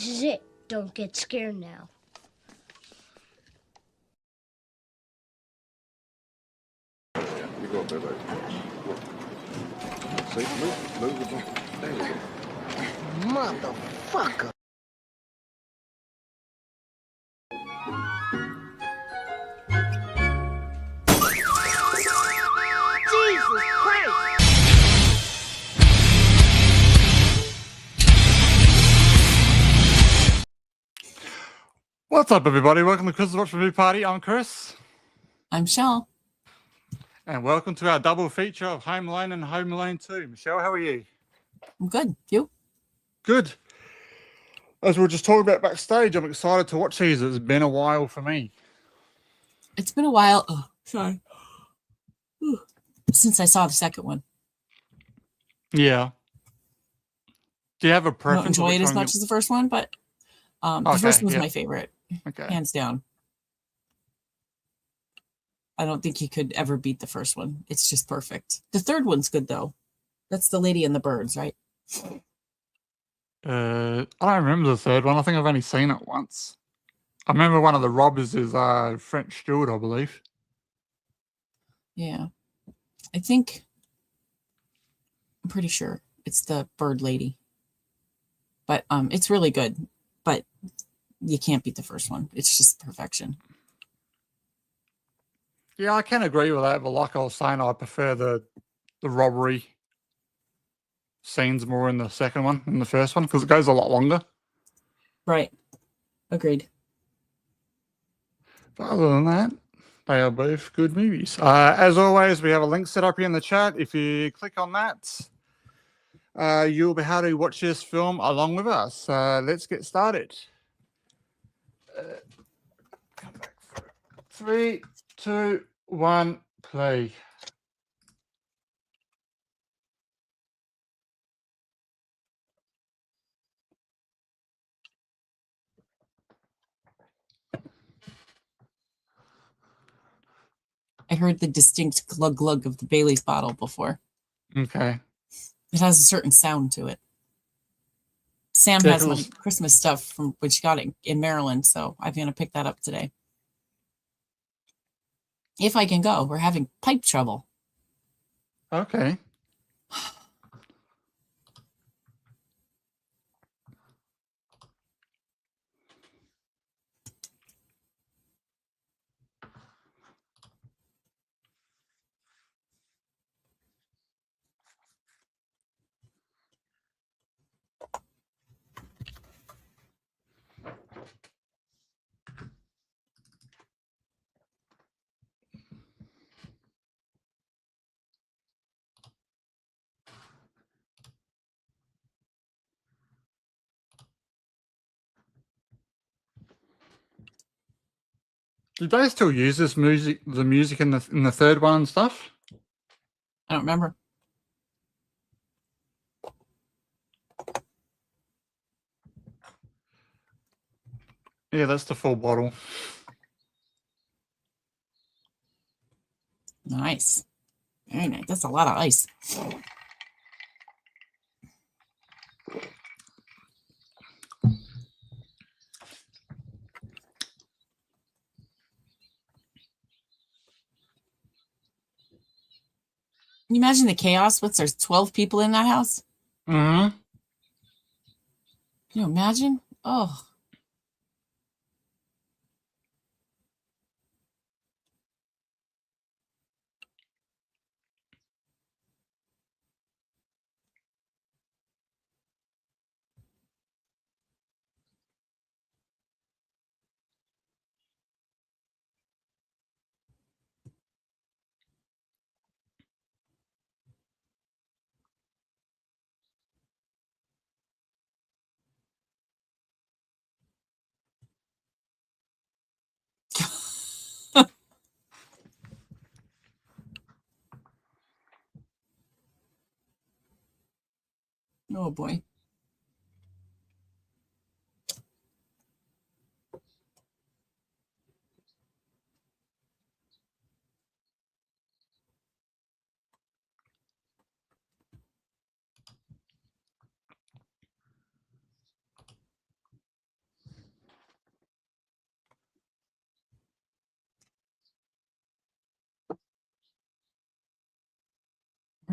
This is it. Don't get scared now. You go up there, baby. Look. See, move the ball. There you go. Motherfucker. Jesus Christ! What's up, everybody? Welcome to Chris's Watch Review Party. I'm Chris. I'm Shell. And welcome to our double feature of Home Alone and Home Alone 2. Michelle, how are you? I'm good. You? Good. As we were just talking about backstage, I'm excited to watch these. It's been a while for me. It's been a while. Oh, sorry. Since I saw the second one. Yeah. Do you have a I don't preference? enjoy it as much as the first one, but the first one was my favorite. Okay. Hands down. I don't think you could ever beat the first one. It's just perfect. The third one's good, though. That's the Lady and the Birds, right? I don't remember the third one. I think I've only seen it once. I remember one of the robbers is French Stewart, I believe. Yeah. I'm pretty sure it's the Bird Lady. But it's really good. But you can't beat the first one. It's just perfection. Yeah, I can agree with that. But like I was saying, I prefer the robbery scenes more in the second one than the first one because it goes a lot longer. Right. Agreed. But other than that, they are both good movies. As always, we have a link set up here in the chat. If you click on that, you'll be able to watch this film along with us. Let's get started. Come back for it. 3, 2, 1, play. I heard the distinct glug glug of the Bailey's bottle before. Okay. It has a certain sound to it. Sam has my Christmas stuff from when she got it in Maryland, so I'm going to pick that up today. If I can go. We're having pipe trouble. Okay. Did they still use this music, the music in the third one and stuff? I don't remember. Yeah, that's the full bottle. Nice. Very nice. That's a lot of ice. Can you imagine the chaos? There's 12 people in that house? Mm-hmm. Can you imagine? Oh. Oh, boy.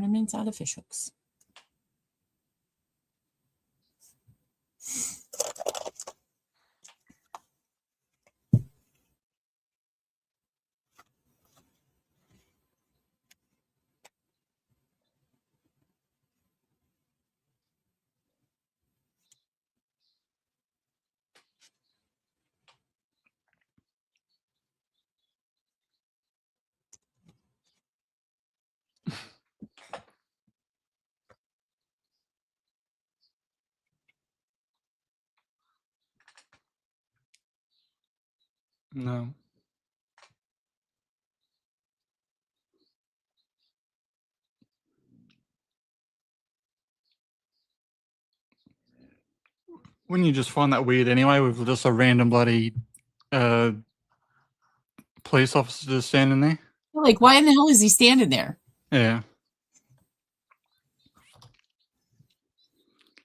Ornaments out of fish hooks. No. Wouldn't you just find that weird anyway, with just a random bloody police officer just standing there? Like, why in the hell is he standing there? Yeah.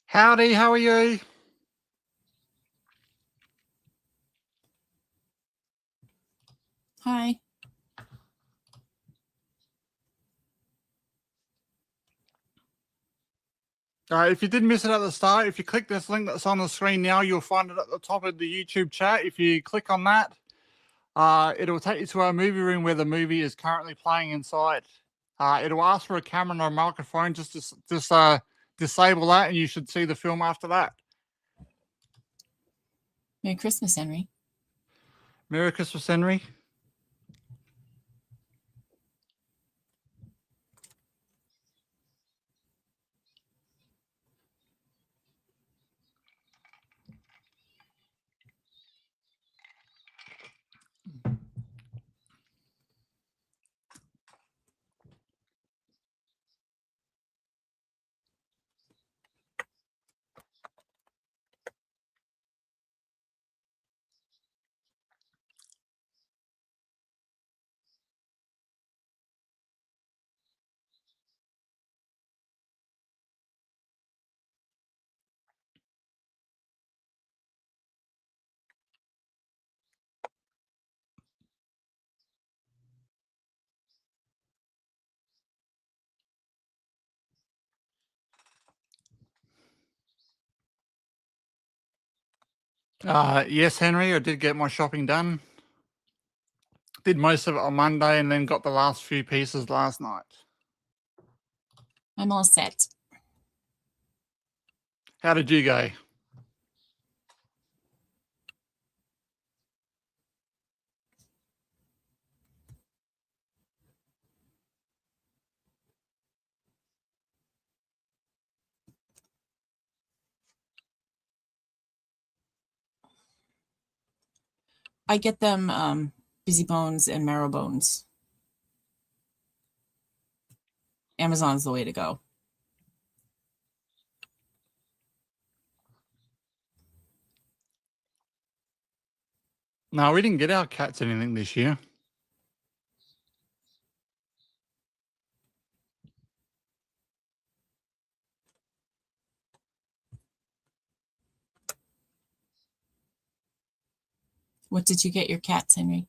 Howdy, how are you? Hi. If you did miss it at the start, if you click this link that's on the screen now, you'll find it at the top of the YouTube chat. If you click on that, it'll take you to our movie room where the movie is currently playing inside. It'll ask for a camera and a microphone. Just disable that, and you should see the film after that. Merry Christmas, Henry. Merry Christmas, Henry. Yes, Henry, I did get my shopping done. Did most of it on Monday and then got the last few pieces last night. I'm all set. How did you go? I get them Busy Bones and Marrow Bones. Amazon's the way to go. No, we didn't get our cats anything this year. What did you get your cats, Henry?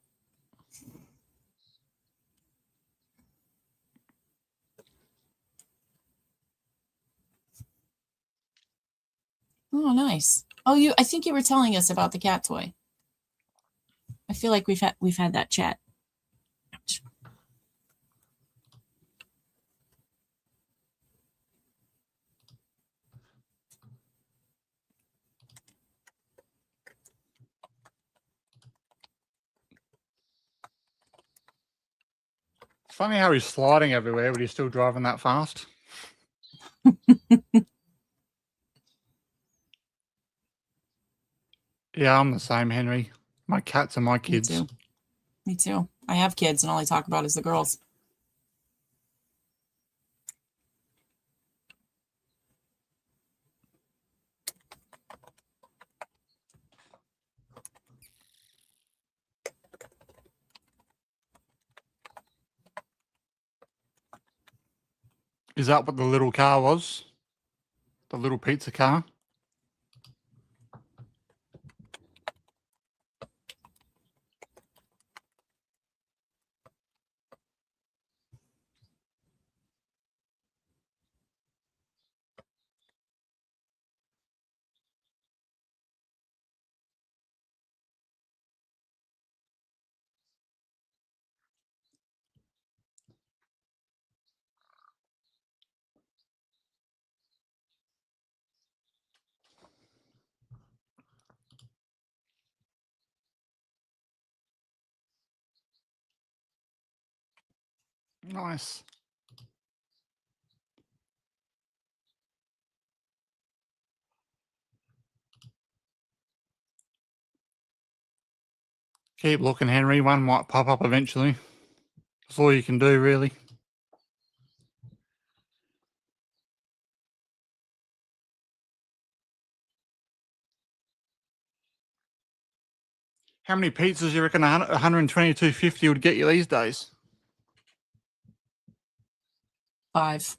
Oh, nice. Oh, I think you were telling us about the cat toy. I feel like we've had that chat. Ouch. Funny how he's sliding everywhere, but he's still driving that fast. Yeah, I'm the same, Henry. My cats are my kids. Me too. Me too. I have kids, and all I talk about is the girls. Is that what the little car was? The little pizza car? Nice. Keep looking, Henry. One might pop up eventually. That's all you can do, really. How many pizzas you reckon 122.50 would get you these days? 5.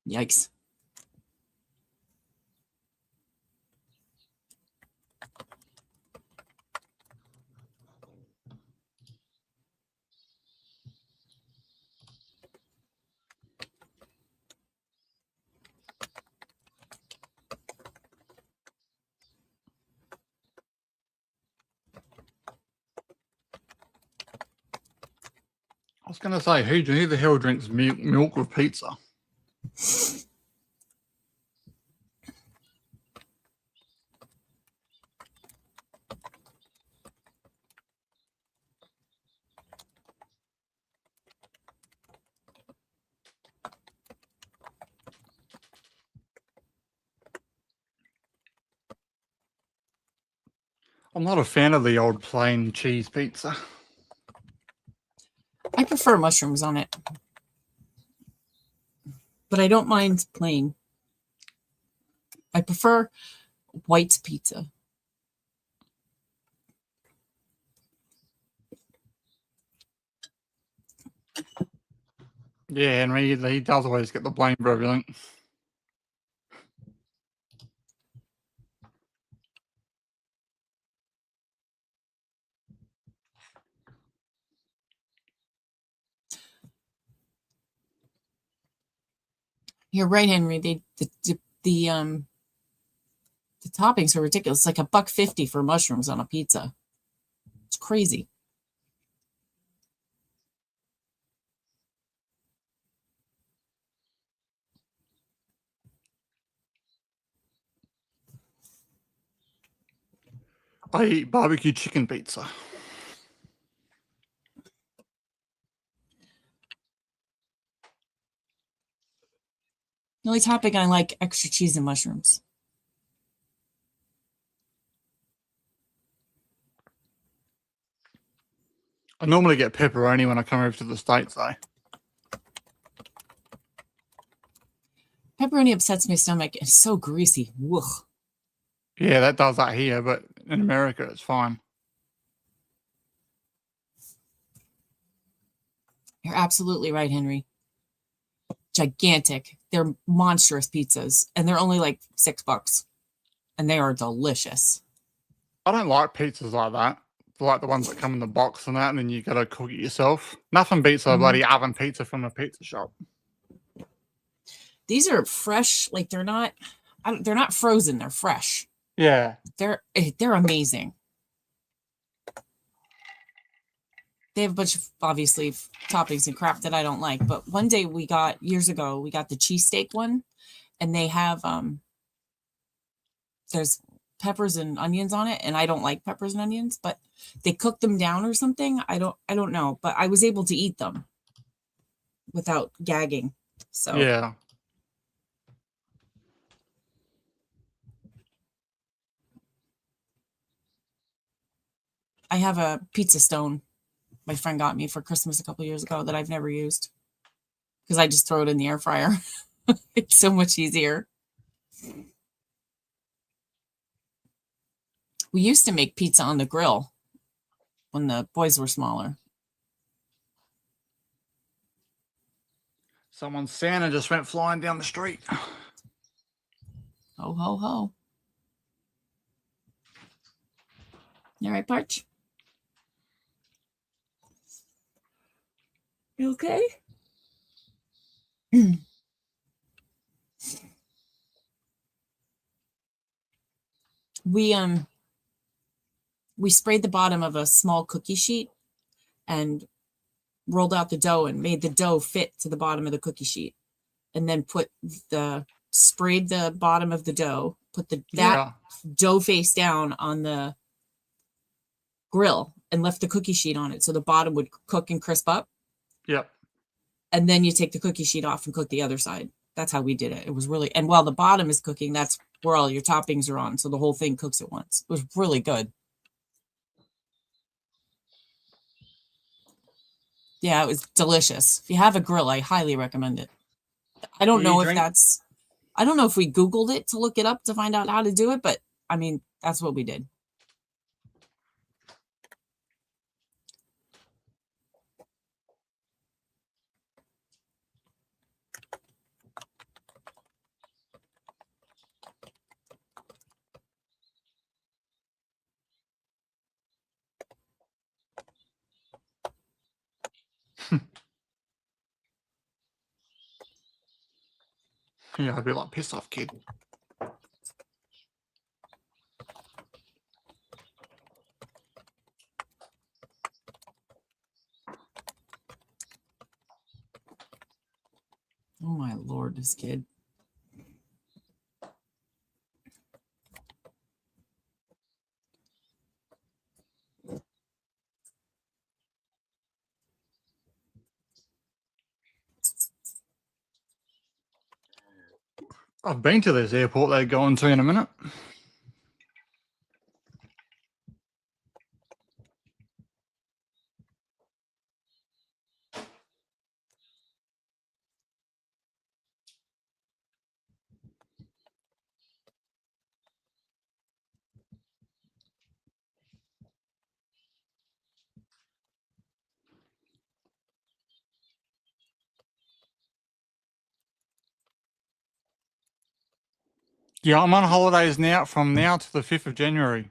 Yikes. I was going to say, who the hell drinks milk with pizza? I'm not a fan of the old plain cheese pizza. I prefer mushrooms on it. But I don't mind plain. I prefer white pizza. Yeah, Henry, he does always get the blame for everything. You're right, Henry. The toppings are ridiculous. It's like $1.50 for mushrooms on a pizza. It's crazy. I eat barbecue chicken pizza. The only topping I like extra cheese and mushrooms. I normally get pepperoni when I come over to the States, though. Pepperoni upsets my stomach. It's so greasy. Woof. Yeah, that does that here, but in America, it's fine. You're absolutely right, Henry. Gigantic. They're monstrous pizzas, and they're only like $6, and they are delicious. I don't like pizzas like that. I like the ones that come in the box and that, and then you gotta cook it yourself. Nothing beats a bloody oven pizza from a pizza shop. These are fresh. Like they're not frozen. They're fresh. Yeah. They're amazing. They have a bunch of obviously toppings and crap that I don't like. But one day years ago, we got the cheesesteak one, and they have there's peppers and onions on it, and I don't like peppers and onions, but they cook them down or something. I don't know, but I was able to eat them without gagging. So yeah. I have a pizza stone my friend got me for Christmas a couple years ago that I've never used because I just throw it in the air fryer. It's so much easier. We used to make pizza on the grill when the boys were smaller. Someone's Santa just went flying down the street. Ho, ho, ho. You all right, Parch? You okay? We sprayed the bottom of a small cookie sheet and rolled out the dough and made the dough fit to the bottom of the cookie sheet, and then sprayed the bottom of the dough, put that dough face down on the grill and left the cookie sheet on it so the bottom would cook and crisp up. Yep. And then you take the cookie sheet off and cook the other side. That's how we did it. It was really, and while the bottom is cooking, that's where all your toppings are on. So the whole thing cooks at once. It was really good. Yeah, it was delicious. If you have a grill, I highly recommend it. I don't know if I don't know if we Googled it to look it up to find out how to do it, but I mean, that's what we did. Yeah, I'd be like, piss off, kid. Oh my Lord, this kid. I've been to this airport they're going to in a minute. Yeah, I'm on holidays now from now to the 5th of January.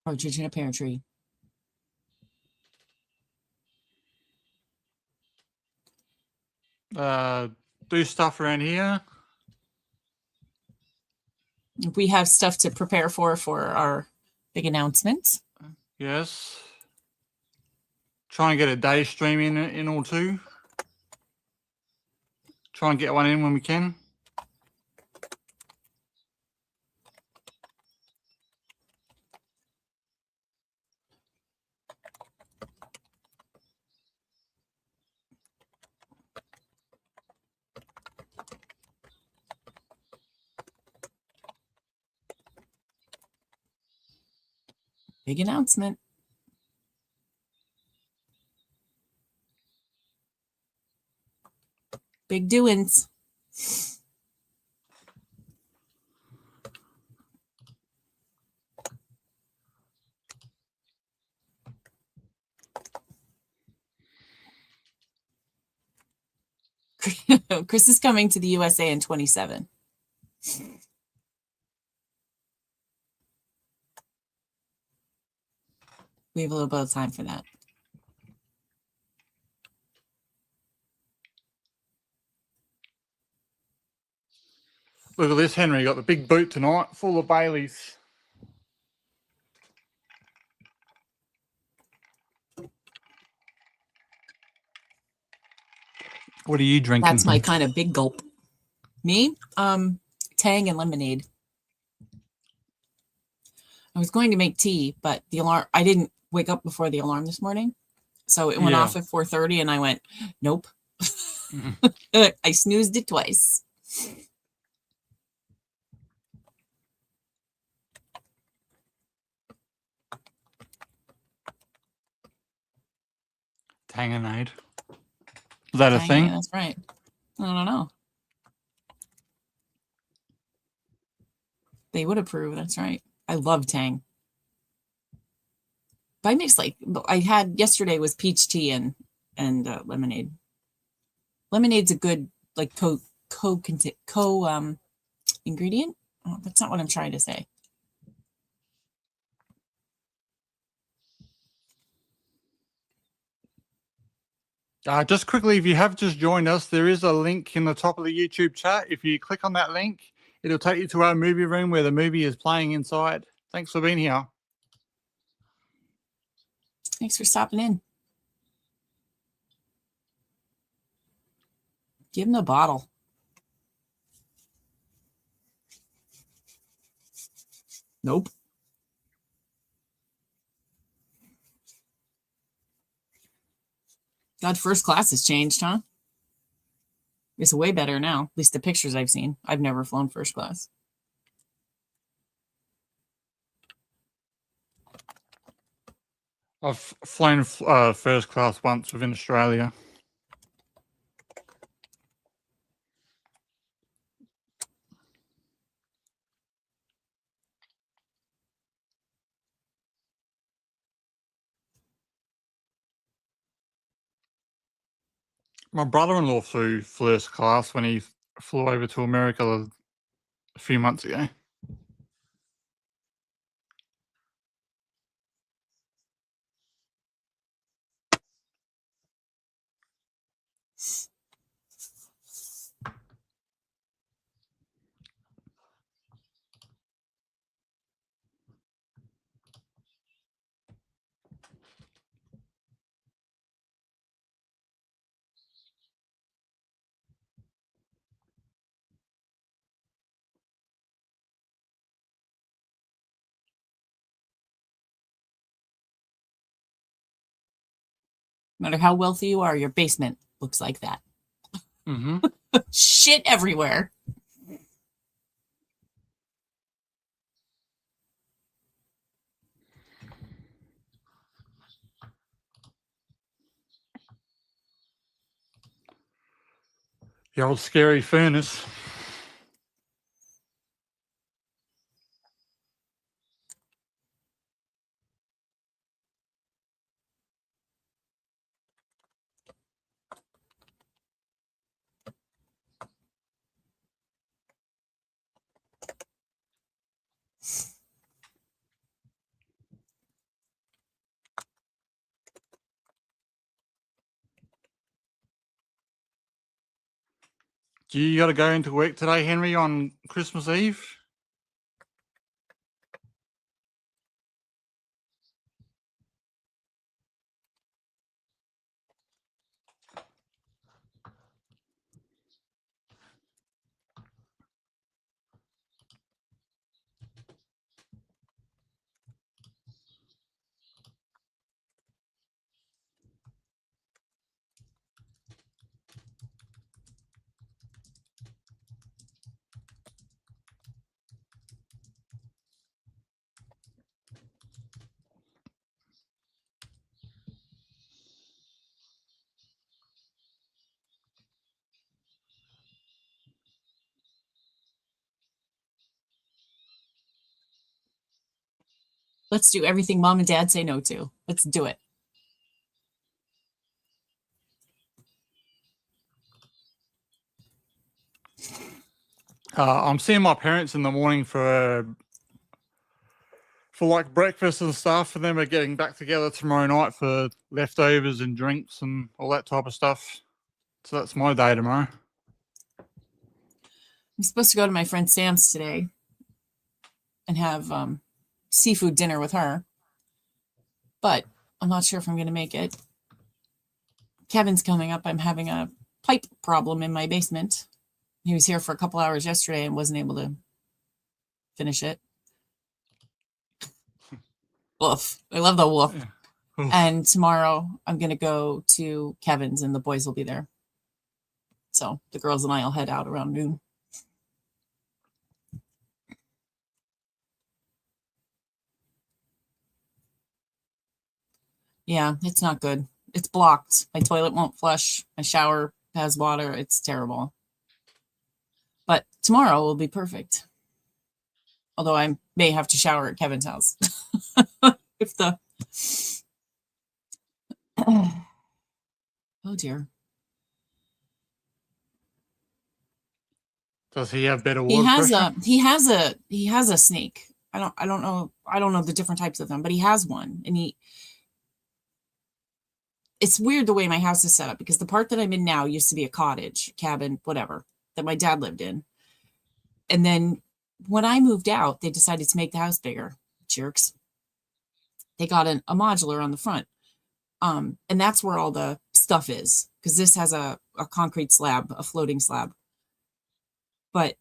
Partridge in a pear tree. Do stuff around here. We have stuff to prepare for our big announcement. Yes. Try and get a day stream in or two. Try and get one in when we can. Big announcement. Big doings. Chris is coming to the USA in 27. We have a little bit of time for that. Look at this, Henry. Got the big boot tonight, full of Baileys. What are you drinking? That's my kind of big gulp. Me? Tang and lemonade. I was going to make tea, but the alarm, I didn't wake up before the alarm this morning. So it went off at 4:30 and I went, nope. I snoozed it twice. Tanganade. Is that a thing? That's right. I don't know. They would approve. That's right. I love Tang. But I mix like I had yesterday was peach tea and lemonade. Lemonade's a good like co ingredient. Oh, that's not what I'm trying to say. Just quickly, if you have just joined us, there is a link in the top of the YouTube chat. If you click on that link, it'll take you to our movie room where the movie is playing inside. Thanks for being here. Thanks for stopping in. Give him the bottle. Nope. God, first class has changed, huh? It's way better now. At least the pictures I've seen. I've never flown first class. I've flown first class once within Australia. My brother-in-law flew first class when he flew over to America a few months ago. No matter how wealthy you are, your basement looks like that. Mm-hmm. Shit everywhere. The old scary furnace. Do you got to go into work today, Henry, on Christmas Eve? Let's do everything mom and dad say no to. Let's do it. I'm seeing my parents in the morning for like breakfast and stuff, and then we're getting back together tomorrow night for leftovers and drinks and all that type of stuff. So that's my day tomorrow. I'm supposed to go to my friend Sam's today and have seafood dinner with her, but I'm not sure if I'm going to make it. Kevin's coming up. I'm having a pipe problem in my basement. He was here for a couple hours yesterday and wasn't able to finish it. Woof. I love the woof. Yeah. Oof. And tomorrow I'm going to go to Kevin's and the boys will be there. So the girls and I will head out around noon. Yeah, it's not good. It's blocked. My toilet won't flush. My shower has water. It's terrible. But tomorrow will be perfect. Although I may have to shower at Kevin's house if the Oh dear. Does he have better He water has pressure? a snake. I don't know the different types of them, but he has one. And it's weird the way my house is set up because the part that I'm in now used to be a cottage, cabin, whatever, that my dad lived in. And then when I moved out, they decided to make the house bigger. Jerks. They got a modular on the front. And that's where all the stuff is, because this has a concrete slab, a floating slab. But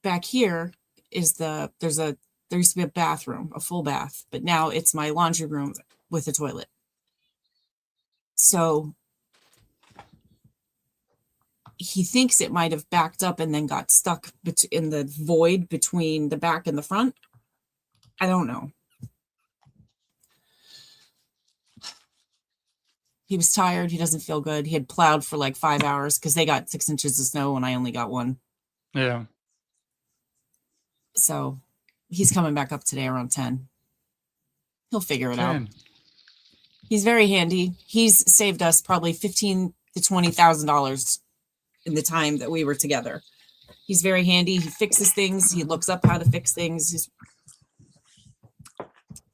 back here is there used to be a bathroom, a full bath, but now it's my laundry room with a toilet. So he thinks it might have backed up and then got stuck in the void between the back and the front. I don't know. He was tired. He doesn't feel good. He had plowed for like 5 hours because they got 6 inches of snow and I only got 1. Yeah. So he's coming back up today around 10. He'll figure it out. 10. He's very handy. He's saved us probably $15,000 to $20,000 in the time that we were together. He's very handy. He fixes things. He looks up how to fix things. It's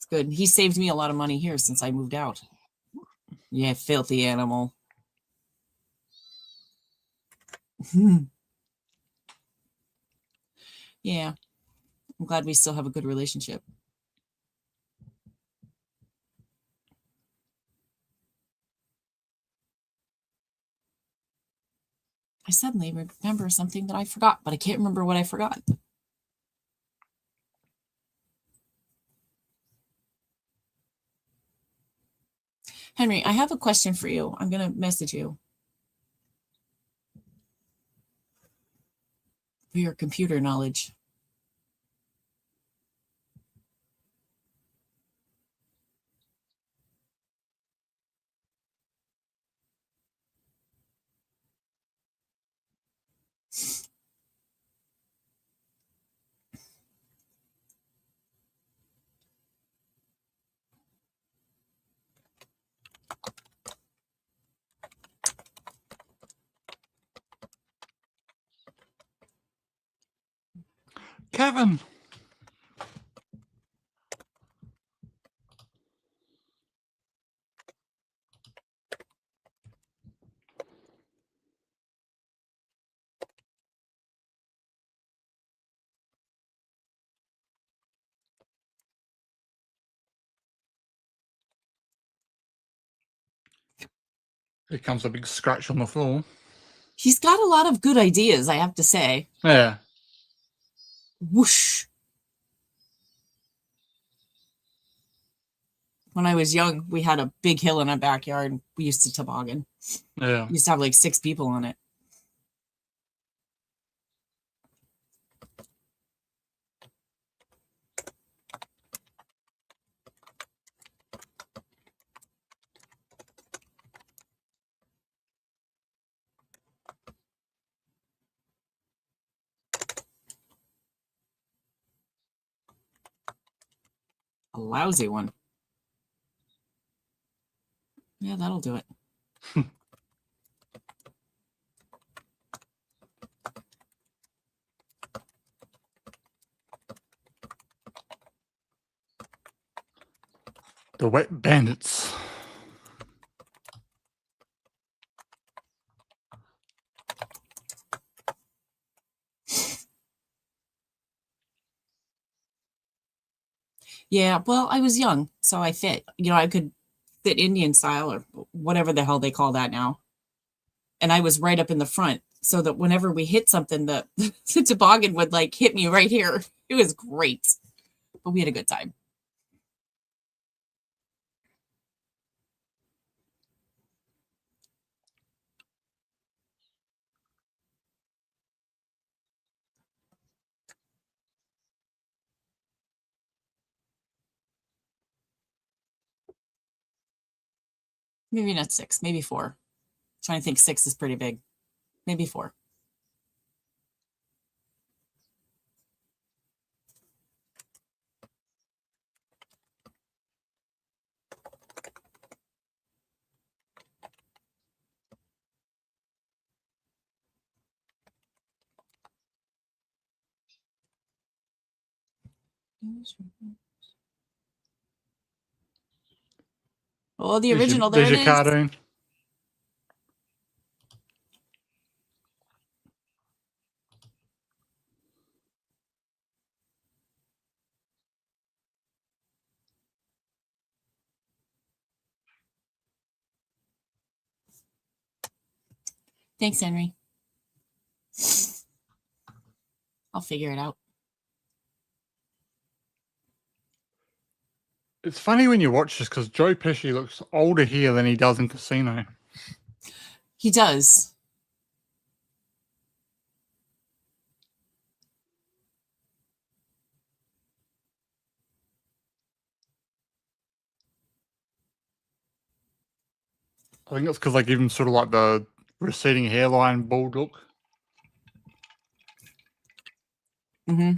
good. He saved me a lot of money here since I moved out. Yeah, filthy animal. Yeah. I'm glad we still have a good relationship. I suddenly remember something that I forgot, but I can't remember what I forgot. Henry, I have a question for you. I'm going to message you for your computer knowledge. Kevin. Here comes a big scratch on the floor. He's got a lot of good ideas, I have to say. Yeah. Whoosh. When I was young, we had a big hill in our backyard. We used to toboggan. Yeah. We used to have like 6 people on it. A lousy one. Yeah, that'll do it. The Wet Bandits. Yeah, well, I was young, so I fit. I could fit Indian style or whatever the hell they call that now. And I was right up in the front so that whenever we hit something, the toboggan would like hit me right here. It was great. But we had a good time. Maybe not 6, maybe 4. Trying to think 6 is pretty big. Maybe 4. Oh, the There's your- original. There there's it your is. cartoon. Thanks, Henry. I'll figure it out. It's funny when you watch this because Joe Pesci looks older here than he does in Casino. He does. I think it's because they give him sort of like the receding hairline, bald look. Mm-hmm.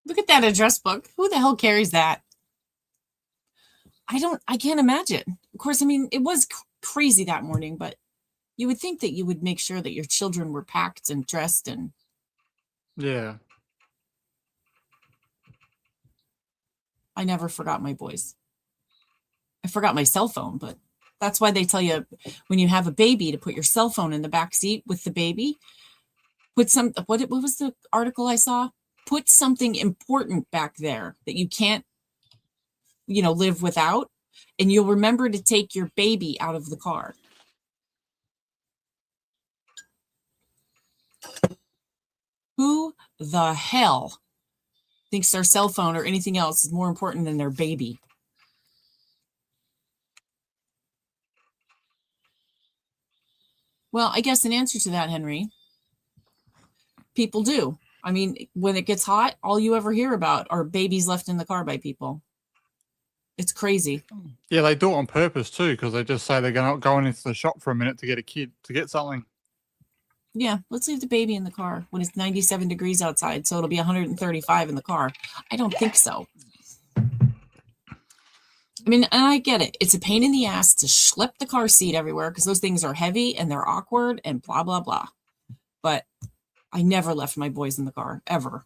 Look at that address book. Who the hell carries that? I can't imagine. Of course, I mean, it was crazy that morning, but you would think that you would make sure that your children were packed and dressed and Yeah. I never forgot my boys. I forgot my cell phone, but that's why they tell you when you have a baby to put your cell phone in the back seat with the baby. Put some, what was the article I saw? Put something important back there that you can't, live without, and you'll remember to take your baby out of the car. Who the hell thinks their cell phone or anything else is more important than their baby? Well, I guess in answer to that, Henry, people do. I mean, when it gets hot, all you ever hear about are babies left in the car by people. It's crazy. Yeah, they do it on purpose too, because they just say they're going into the shop for a minute to get something. Yeah, let's leave the baby in the car when it's 97 degrees outside, so it'll be 135 in the car. I don't think so. I mean, and I get it. It's a pain in the ass to schlep the car seat everywhere because those things are heavy and they're awkward and blah, blah, blah. But I never left my boys in the car, ever.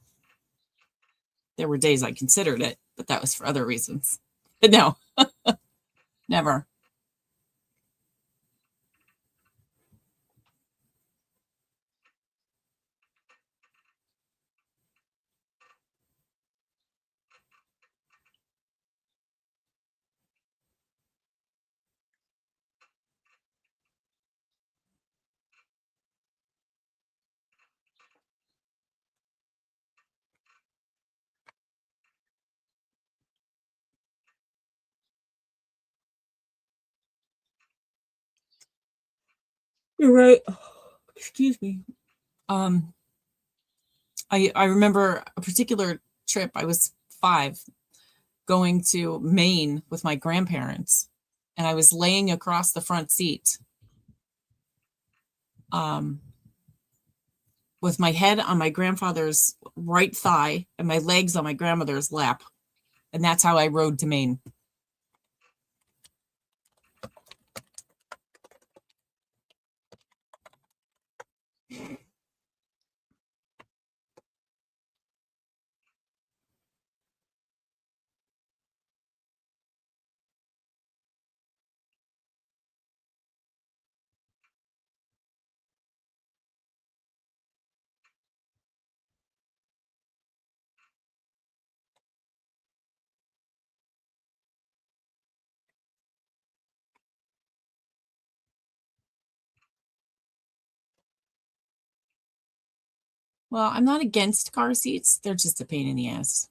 There were days I considered it, but that was for other reasons. But no, never. You're right. Excuse me. I remember a particular trip. I was 5, going to Maine with my grandparents, and I was laying across the front seat, with my head on my grandfather's right thigh and my legs on my grandmother's lap, and that's how I rode to Maine. Well, I'm not against car seats. They're just a pain in the ass.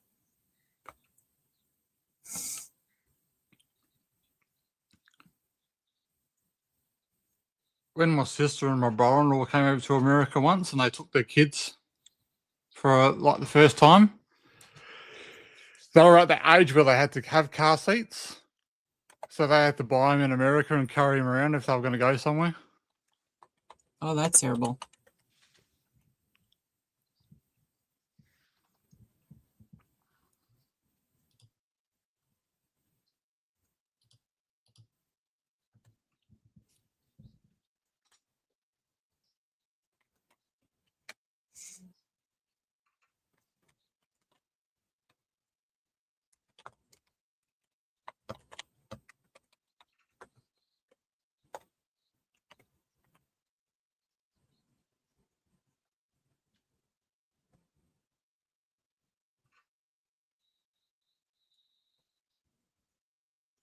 When my sister and my brother-in-law came over to America once, and they took their kids for like the first time, they were at the age where they had to have car seats, so they had to buy them in America and carry them around if they were going to go somewhere. Oh, that's terrible.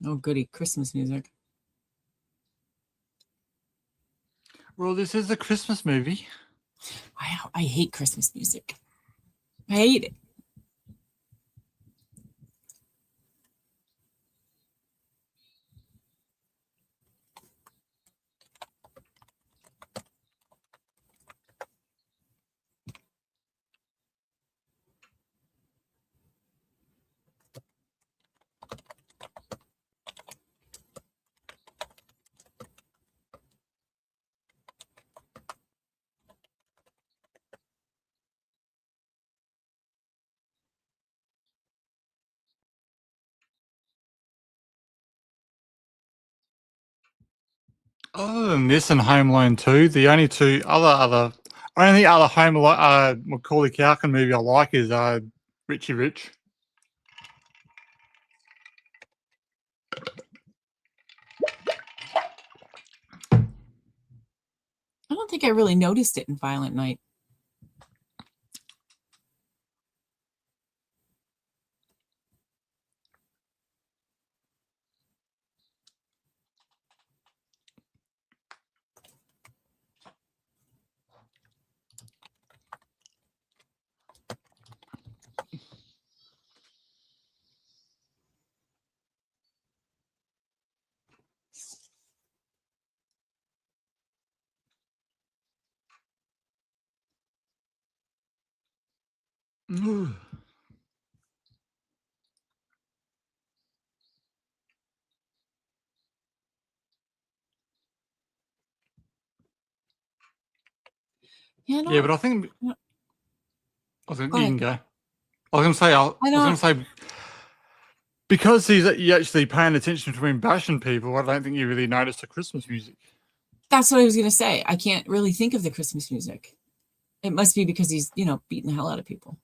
Oh, goody. Christmas music. Well, this is a Christmas movie. I hate Christmas music. I hate it. Other than this and Home Alone 2, the only two only other Home Alone Macaulay Culkin movie I like is Richie Rich. I don't think I really noticed it in Violent Night. Ooh. Yeah, Yeah, but I think Yeah. I think Go you ahead. can go. I was going to say, I was going to say, because you're actually paying attention to him bashing people, I don't think you really noticed the Christmas music. That's what I was going to say. I can't really think of the Christmas music. It must be because he's, beating the hell out of people.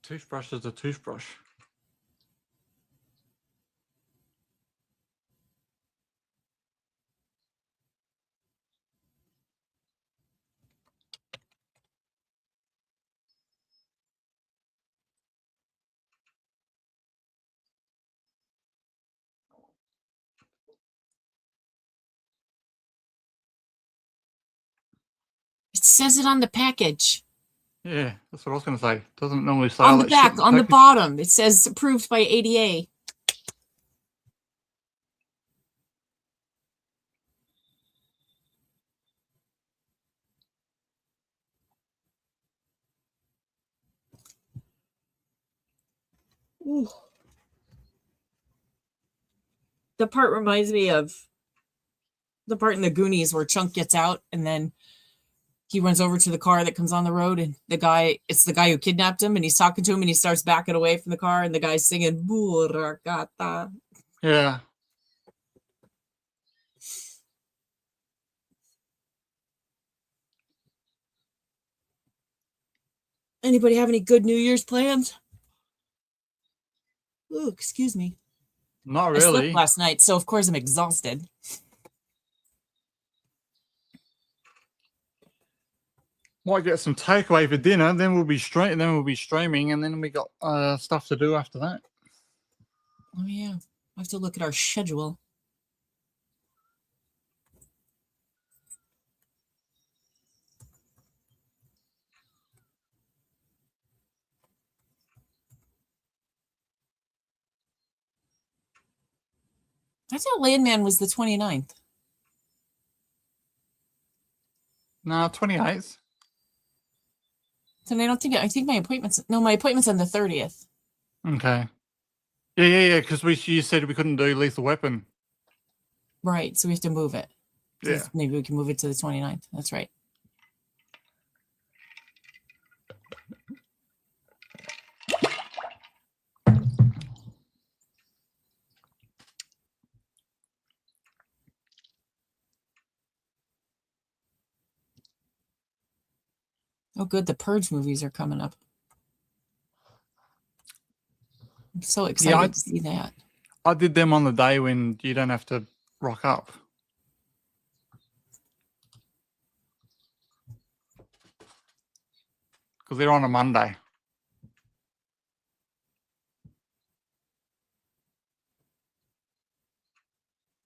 Toothbrush is a toothbrush. It says it on the package. Yeah, that's what I was going to say. Doesn't normally say On all the that shit back, in on the package. bottom, it says approved by ADA. Ooh. The part reminds me of the part in the Goonies where Chunk gets out and then he runs over to the car that comes on the road, and it's the guy who kidnapped him, and he's talking to him, and he starts backing away from the car, and the guy's singing Burragata. Yeah. Anybody have any good New Year's plans? Ooh, excuse me. Not I slept really. last night, so of course I'm exhausted. Might get some takeaway for dinner, then we'll be streaming, and then we got stuff to do after that. Oh yeah, I have to look at our schedule. I thought Landman was the 29th. No, 28th. And I think my appointment's on the 30th. Okay. Yeah, because you said we couldn't do Lethal Weapon. Right, so we have to move it. So Yeah. maybe we can move it to the 29th. That's right. Oh, good. The Purge movies are coming up. I'm so excited to see that. I did them on the day when you don't have to rock up. Because they're on a Monday.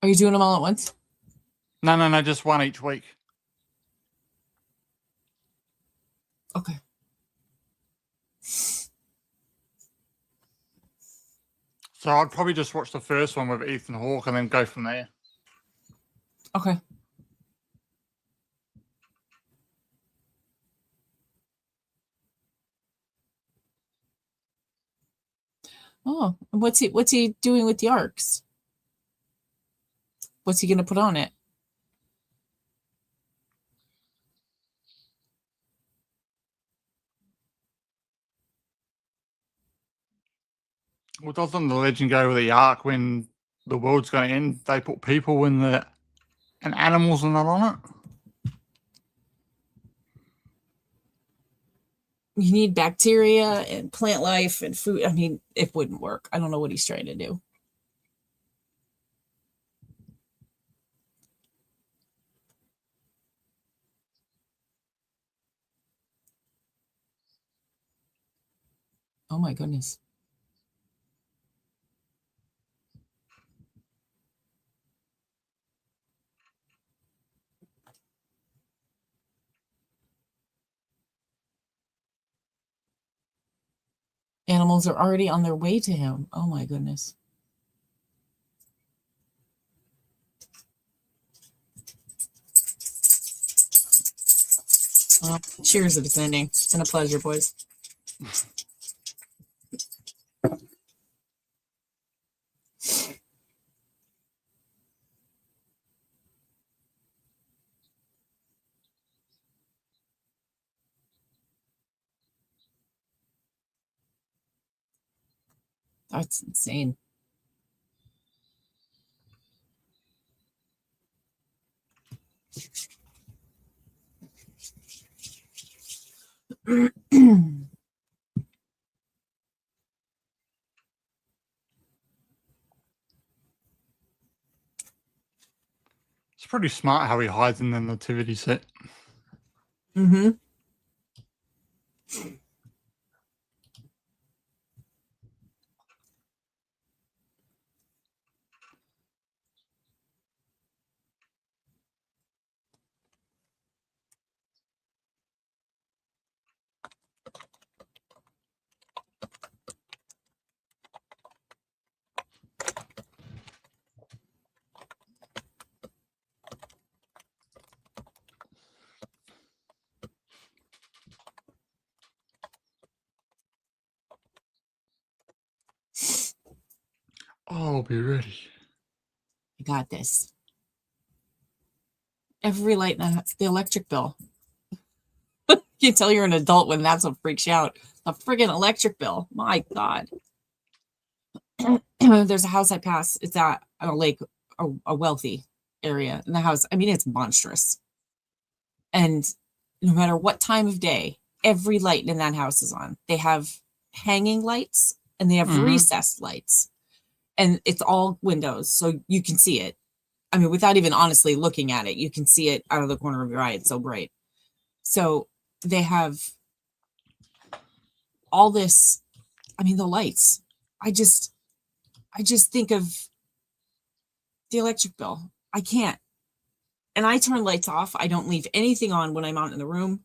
Are you doing them all at once? No, just one each week. Okay. So I'd probably just watch the first one with Ethan Hawke and then go from there. Okay. Oh, what's he doing with the arcs? What's he going to put on it? Well, doesn't the legend go with the arc when the world's going to end? They put people in and animals and that on it. You need bacteria and plant life and food. I mean, it wouldn't work. I don't know what he's trying to do. Oh my goodness. Animals are already on their way to him. Oh my goodness. Well, cheers to defending. It's been a pleasure, boys. That's insane. pretty smart how he hides in the nativity set. Mm-hmm. I'll be ready. I got this. Every light in the electric bill. You can tell you're an adult when that's what freaks you out. The friggin' electric bill. My God. There's a house I pass. It's at a lake, a wealthy area. And the house, I mean, it's monstrous. And no matter what time of day, every light in that house is on. They have hanging lights and they have recessed lights. And it's all windows, so you can see it. I mean, without even honestly looking at it, you can see it out of the corner of your eye. It's so bright. So they have all this. I mean, the lights. I just think of the electric bill. I can't. And I turn lights off. I don't leave anything on when I'm out in the room.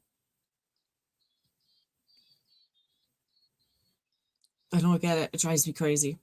I don't get it. It drives me crazy.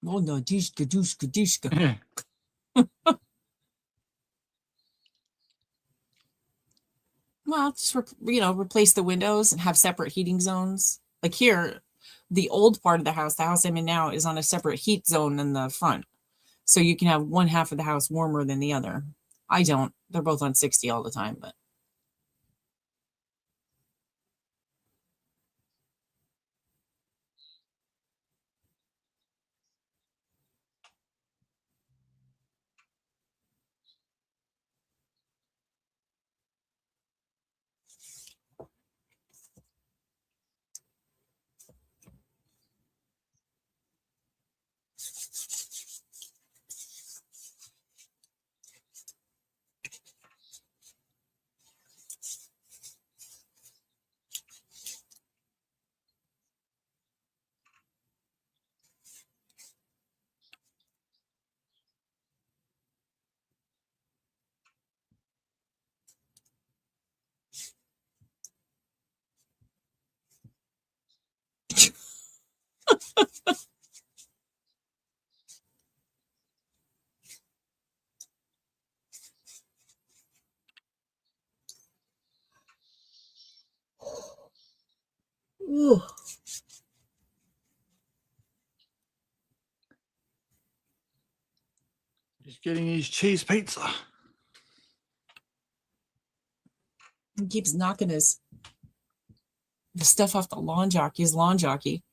Oh no, dishka, dushka, dishka. Yeah. Well, just replace the windows and have separate heating zones. Like here, the old part of the house I'm in now, is on a separate heat zone than the front. So you can have one half of the house warmer than the other. I don't. They're both on 60 all the time, but He's getting his cheese pizza. he keeps knocking the stuff off the his lawn jockey.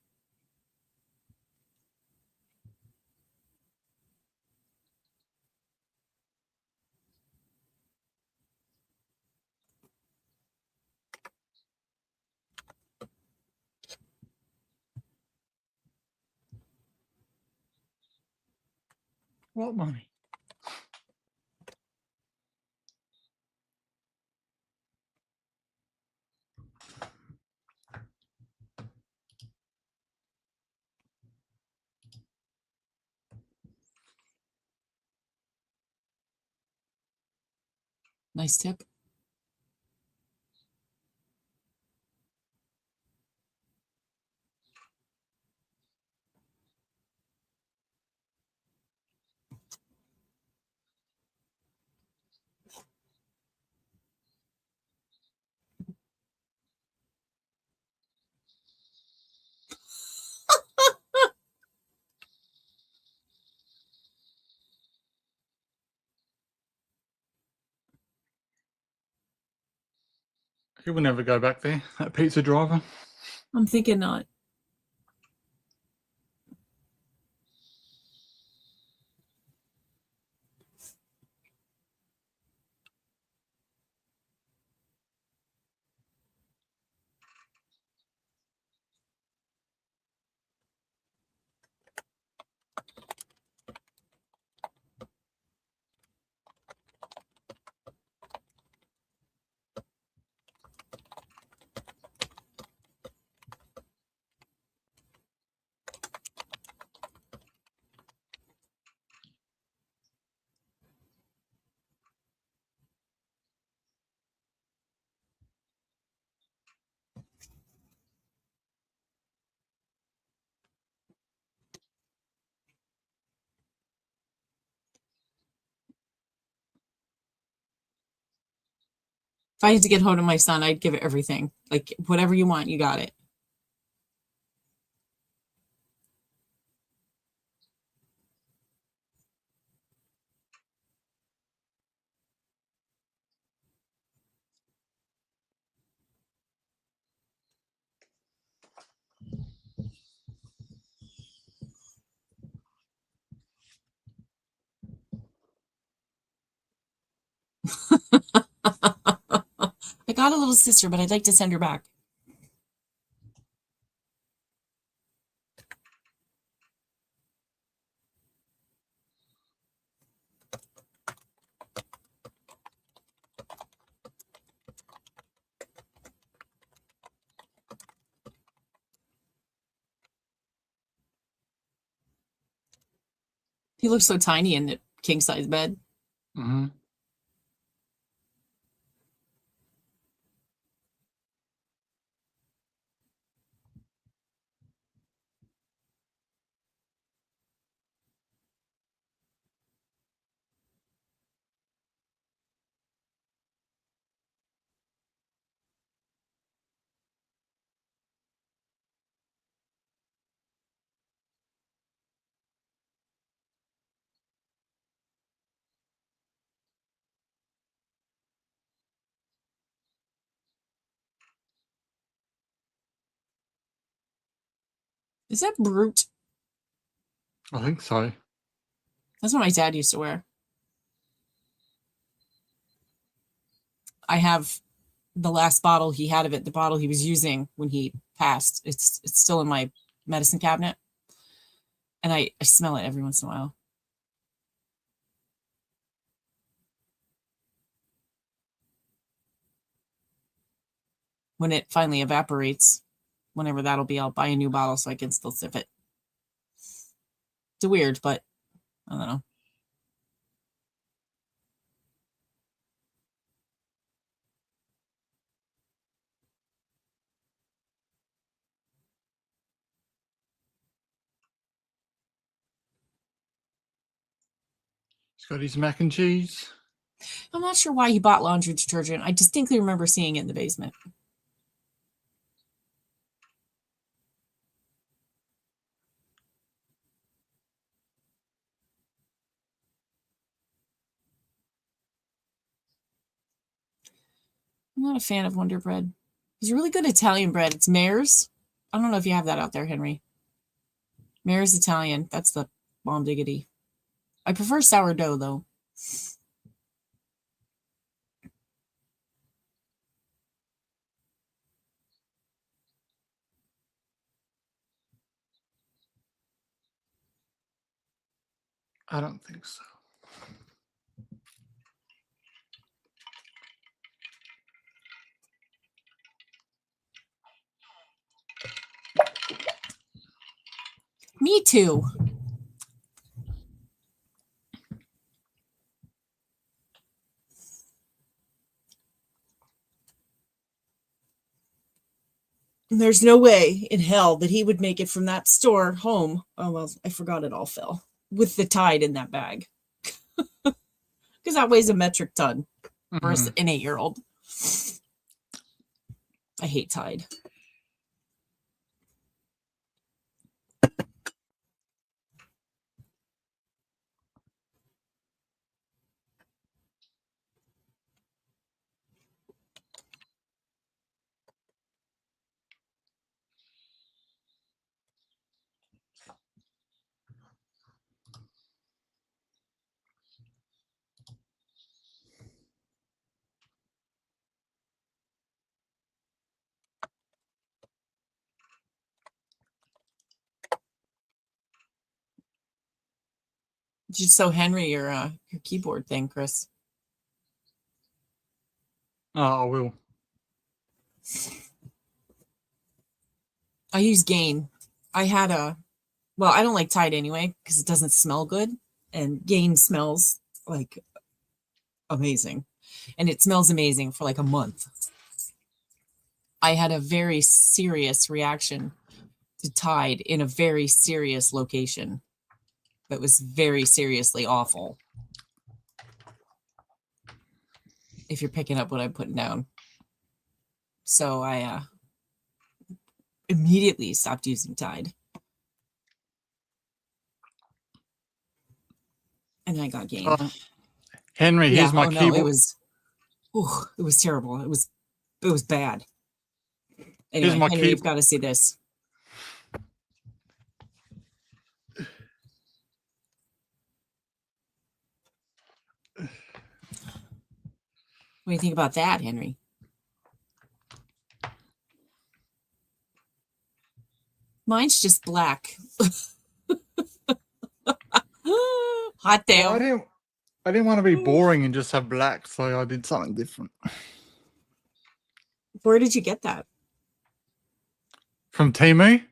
What money? Nice tip. He will never go back there, that pizza driver. I'm thinking not. If I had to get hold of my son, I'd give it everything. Like, whatever you want, you got it. I got a little sister, but I'd like to send her back. He looks so tiny in the king size bed. Mm-hmm. Is that Brute? I think so. That's what my dad used to wear. I have the last bottle he had of it, the bottle he was using when he passed. It's still in my medicine cabinet. And I smell it every once in a while. When it finally evaporates, whenever that'll be, I'll buy a new bottle so I can still sip it. It's weird, but I don't know. He's got his mac and cheese. I'm not sure why he bought laundry detergent. I distinctly remember seeing it in the basement. I'm not a fan of Wonder Bread. There's really good Italian bread. It's Mare's. I don't know if you have that out there, Henry. Mare's Italian. That's the bomb diggity. I prefer sourdough, though. I don't think so. Me too. There's no way in hell that he would make it from that store home. Oh, well, I forgot it all fell. With the Tide in that bag. Because that weighs a metric ton for Mhm. an 8-year-old. I hate Tide. You should show Henry your keyboard thing, Chris. Oh, I will. I use Gain. I had well, I don't like Tide anyway because it doesn't smell good, and Gain smells like amazing, and it smells amazing for like a month. I had a very serious reaction to Tide in a very serious location that was very seriously awful. If you're picking up what I'm putting down. So I immediately stopped using Tide. And I got Gain. Henry, here's my keyboard. No, it was terrible. It was bad. Anyway, my Henry, you've got to see this. What do you think about that, Henry? Mine's just black. Hot damn. I didn't want to be boring and just have black, so I did something different. Where did you get that? From Temu.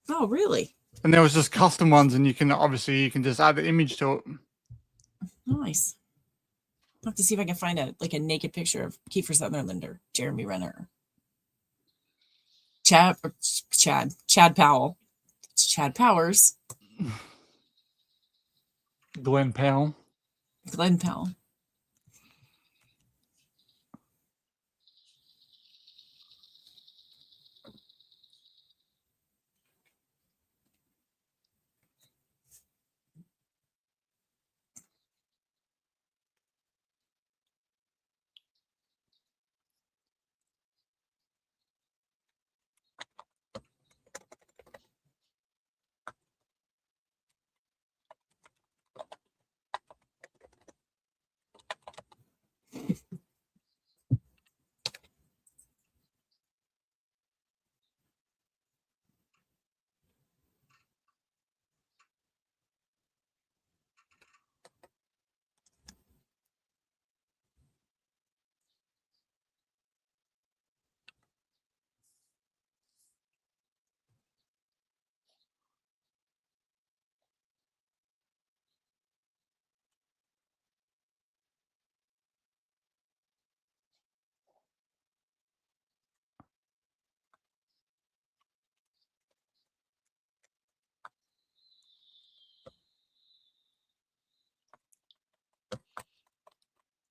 Oh, really? And there was just custom ones, and you can just add the image to it. Nice. I'll have to see if I can find a naked picture of Kiefer Sutherland or Jeremy Renner. Chad Powell. It's Chad Powers. Glenn Powell.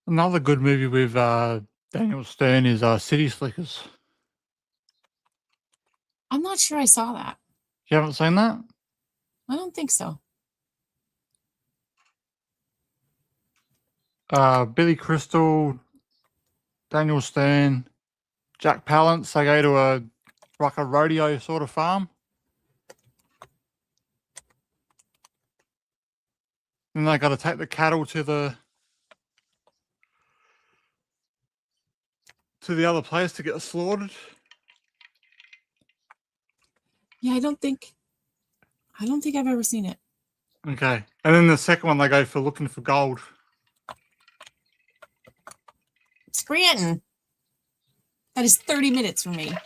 Another good movie with Daniel Stern is City Slickers. I'm not sure I saw that. You haven't seen that? I don't think so. Billy Crystal, Daniel Stern, Jack Palance. They go to a rodeo sort of farm. And they got to take the cattle to the other place to get slaughtered. Yeah, I don't think I've ever seen it. Okay. And then the second one, they go for looking for gold. Scranton. That is 30 minutes from me.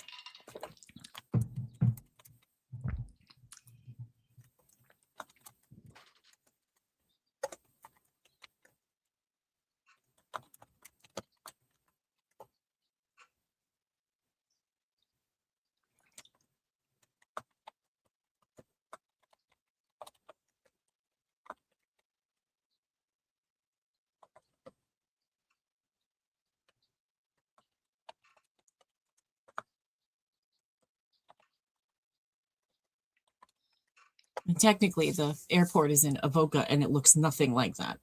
And technically, the airport is in Avoca, and it looks nothing like that.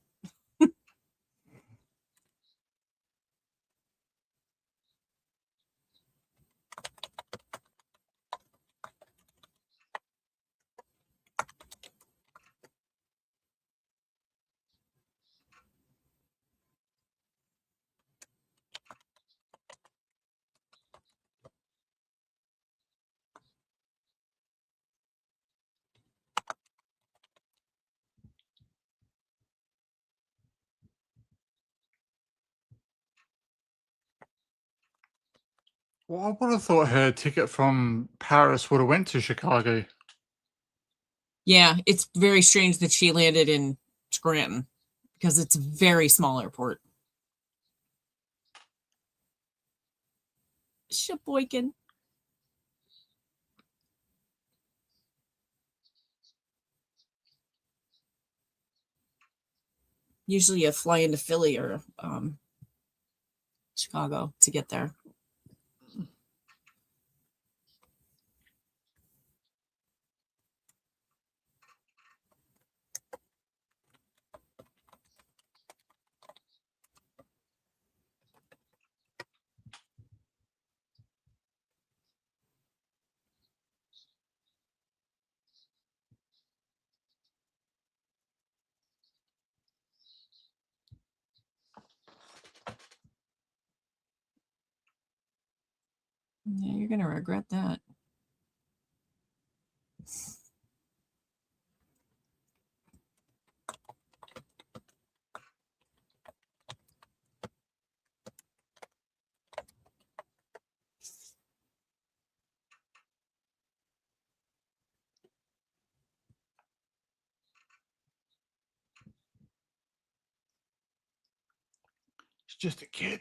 Well, I would have thought her ticket from Paris would have went to Chicago. Yeah, it's very strange that she landed in Scranton because it's a very small airport. Sheboygan. Usually you fly into Philly or Chicago to get there. Yeah, you're gonna regret that. She's just a kid.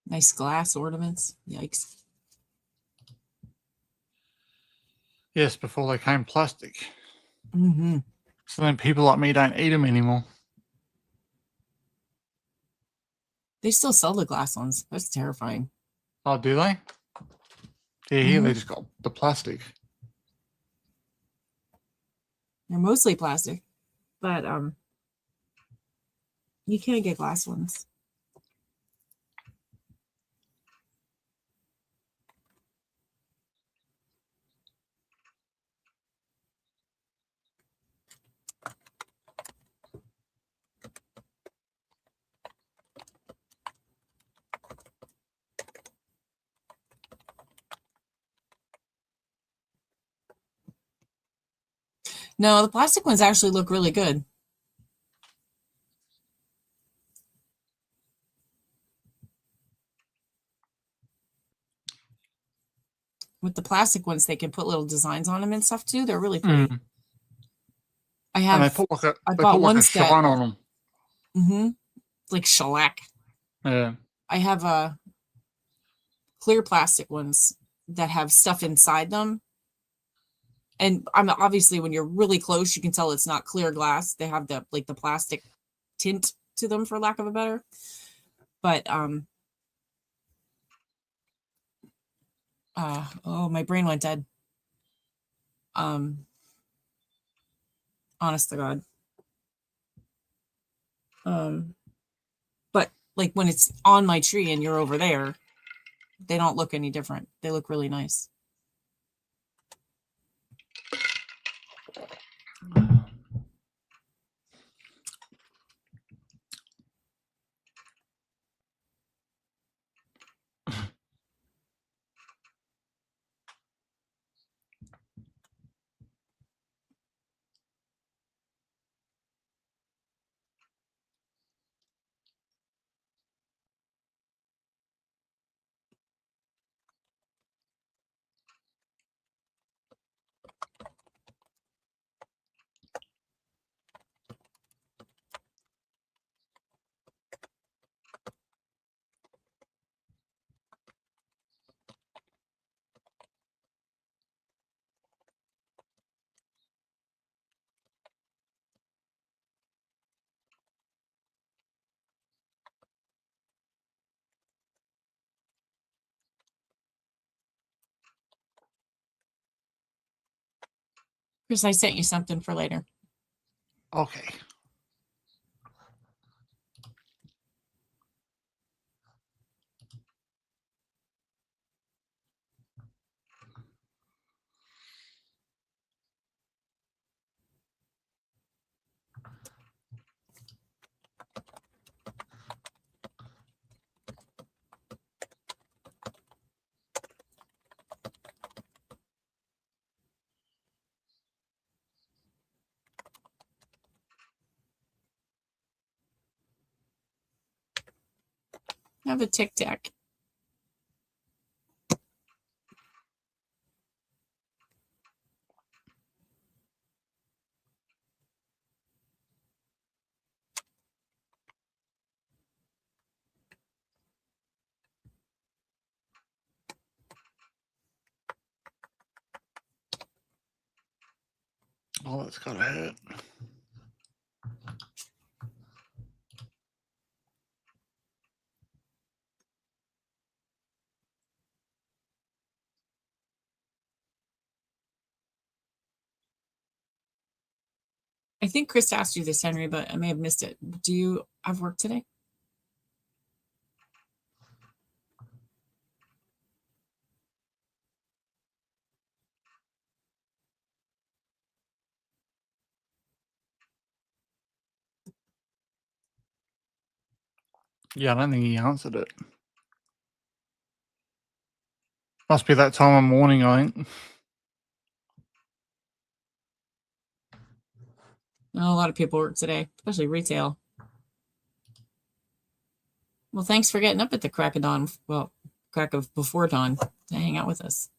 Nice glass ornaments. Yikes. Yes, before they came plastic. Mm-hmm. So then people like me don't eat them anymore. They still sell the glass ones. That's terrifying. Oh, do they? Yeah, here they just got the plastic. They're mostly plastic, but you can't get glass ones. No, the plastic ones actually look really good. With the plastic ones, they can put little designs on them and stuff too. They're really pretty. Mm. I And they have. put like a I they bought put like a ones that. shine on them. Mm-hmm. Like shellac. Yeah. I have clear plastic ones that have stuff inside them. And I'm obviously when you're really close, you can tell it's not clear glass. They have the plastic tint to them, for lack of a better. But oh, my brain went dead. Honest to God. But like when it's on my tree and you're over there, they don't look any different. They look really nice. Chris, I sent you something for later. Okay. have a Tic Tac. Oh, that's gotta hurt. I think Chris asked you this, Henry, but I may have missed it. Do you have work today? Yeah, I don't think he answered it. Must be that time of morning, I think. No, a lot of people work today, especially retail. Well, thanks for getting up at the crack of dawn. Well, crack of before dawn to hang out with us.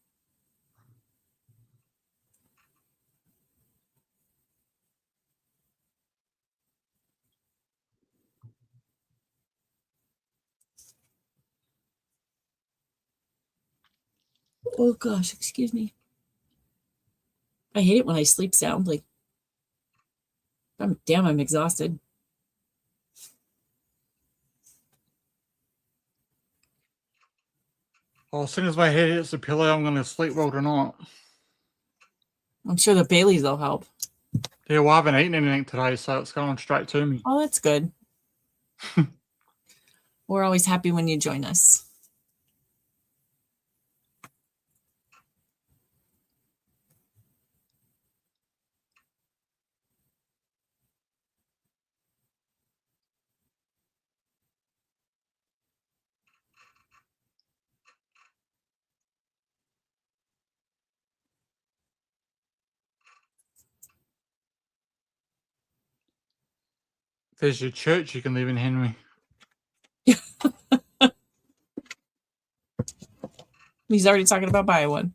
Oh gosh, excuse me. I hate it when I sleep soundly. I'm exhausted. Well, as soon as my head hits the pillow, I'm gonna sleep well tonight. I'm sure the Baileys will help. Yeah, well, I haven't eaten anything today, so it's going straight to me. Oh, that's good. We're always happy when you join us. There's your church you can live in, Henry. He's already talking about buying one.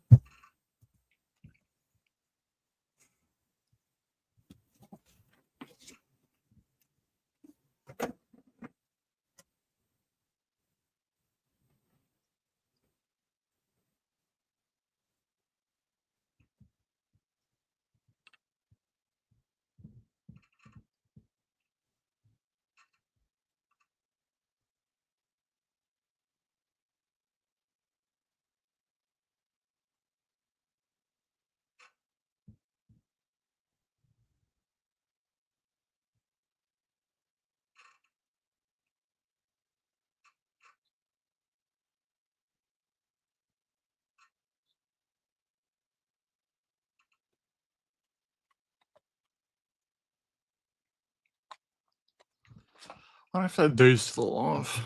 I wonder if that dude's still alive.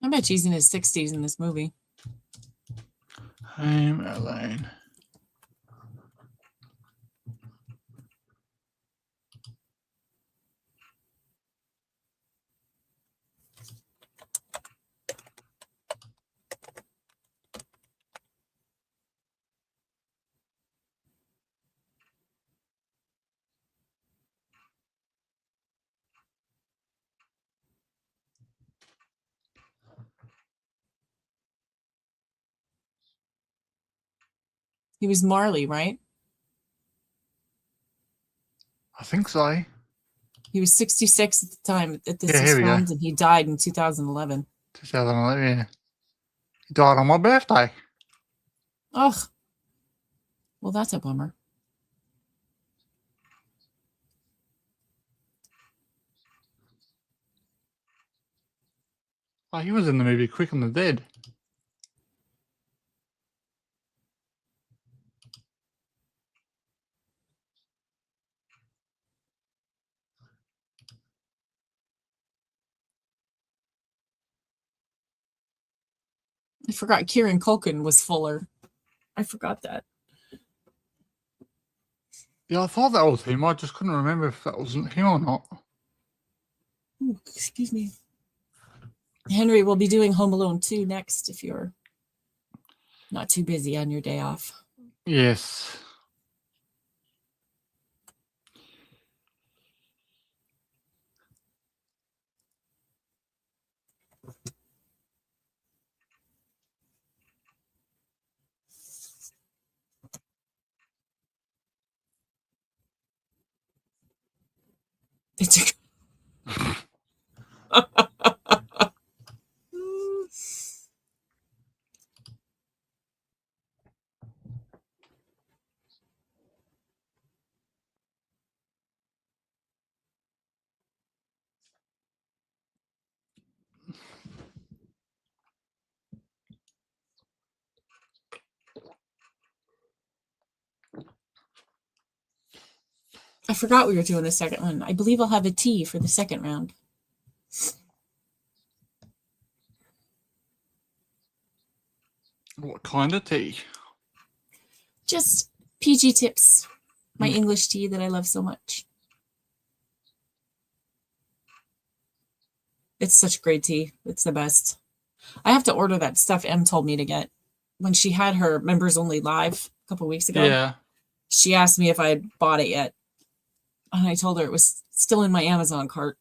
I bet he's in his 60s in this movie. Home Alone. He was Marley, right? I think so. He was 66 at the time that this Yeah, was here we go. filmed, and he died in 2011. 2011, yeah. He died on my birthday. Ugh. Well, that's a bummer. Oh, he was in the movie Quick and the Dead. I forgot Kieran Culkin was Fuller. I forgot that. Yeah, I thought that was him. I just couldn't remember if that was him or not. Ooh, excuse me. Henry will be doing Home Alone 2 next if you're not too busy on your day off. Yes. It's I forgot we were doing the second one. I believe I'll have a tea for the second round. What kind of tea? Just PG Tips, my English tea that I love so much. It's such great tea. It's the best. I have to order that stuff Em told me to get. When she had her members only live a couple weeks ago, Yeah. she asked me if I had bought it yet. And I told her it was still in my Amazon cart.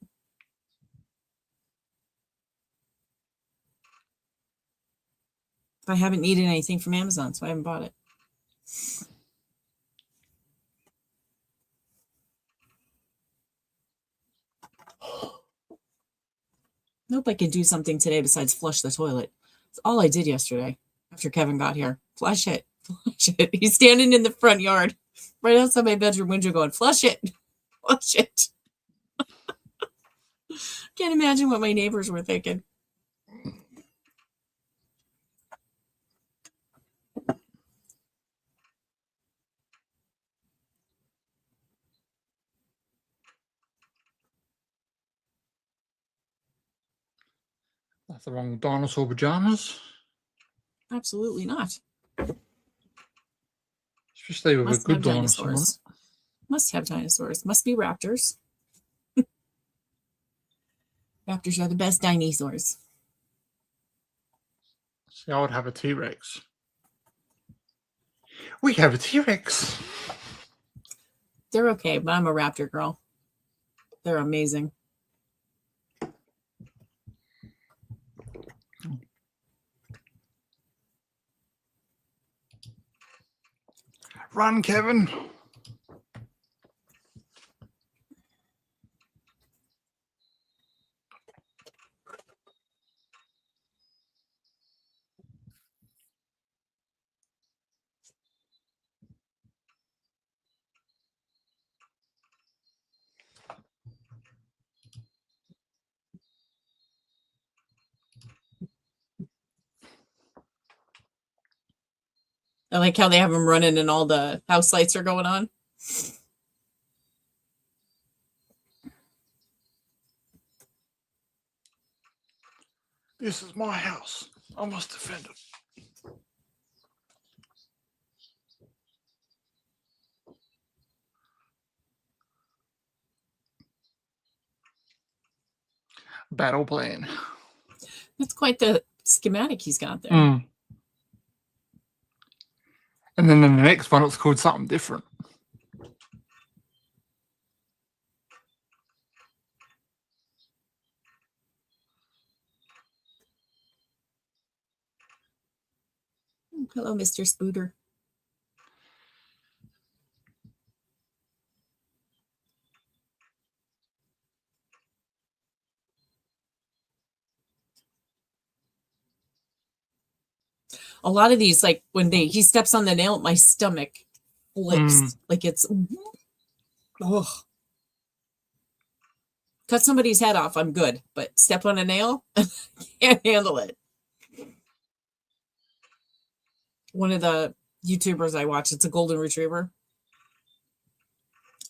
I haven't needed anything from Amazon, so I haven't bought it. Nope, I can do something today besides flush the toilet. That's all I did yesterday after Kevin got here. Flush it. Flush it. He's standing in the front yard right outside my bedroom window going, flush it. Flush it. Can't imagine what my neighbors were thinking. That's the wrong dinosaur pajamas. Absolutely not. Especially with Must a good have dinosaur. dinosaurs. Must have dinosaurs. Must be raptors. Raptors are the best dinosaurs. See, I would have a T-Rex. We have a T-Rex. They're okay, but I'm a raptor girl. They're amazing. Run, Kevin. I like how they have them running and all the house lights are going on. This is my house. I must defend it. Battle plan. That's quite the schematic he's got there. Mm. And then in the next one, it's called something different. Hello, Mr. Spooter. A lot of these, like when he steps on the nail, my stomach flips. Like it's, ugh. Cut somebody's head off, I'm good. But step on a nail, can't handle it. One of the YouTubers I watch, it's a golden retriever.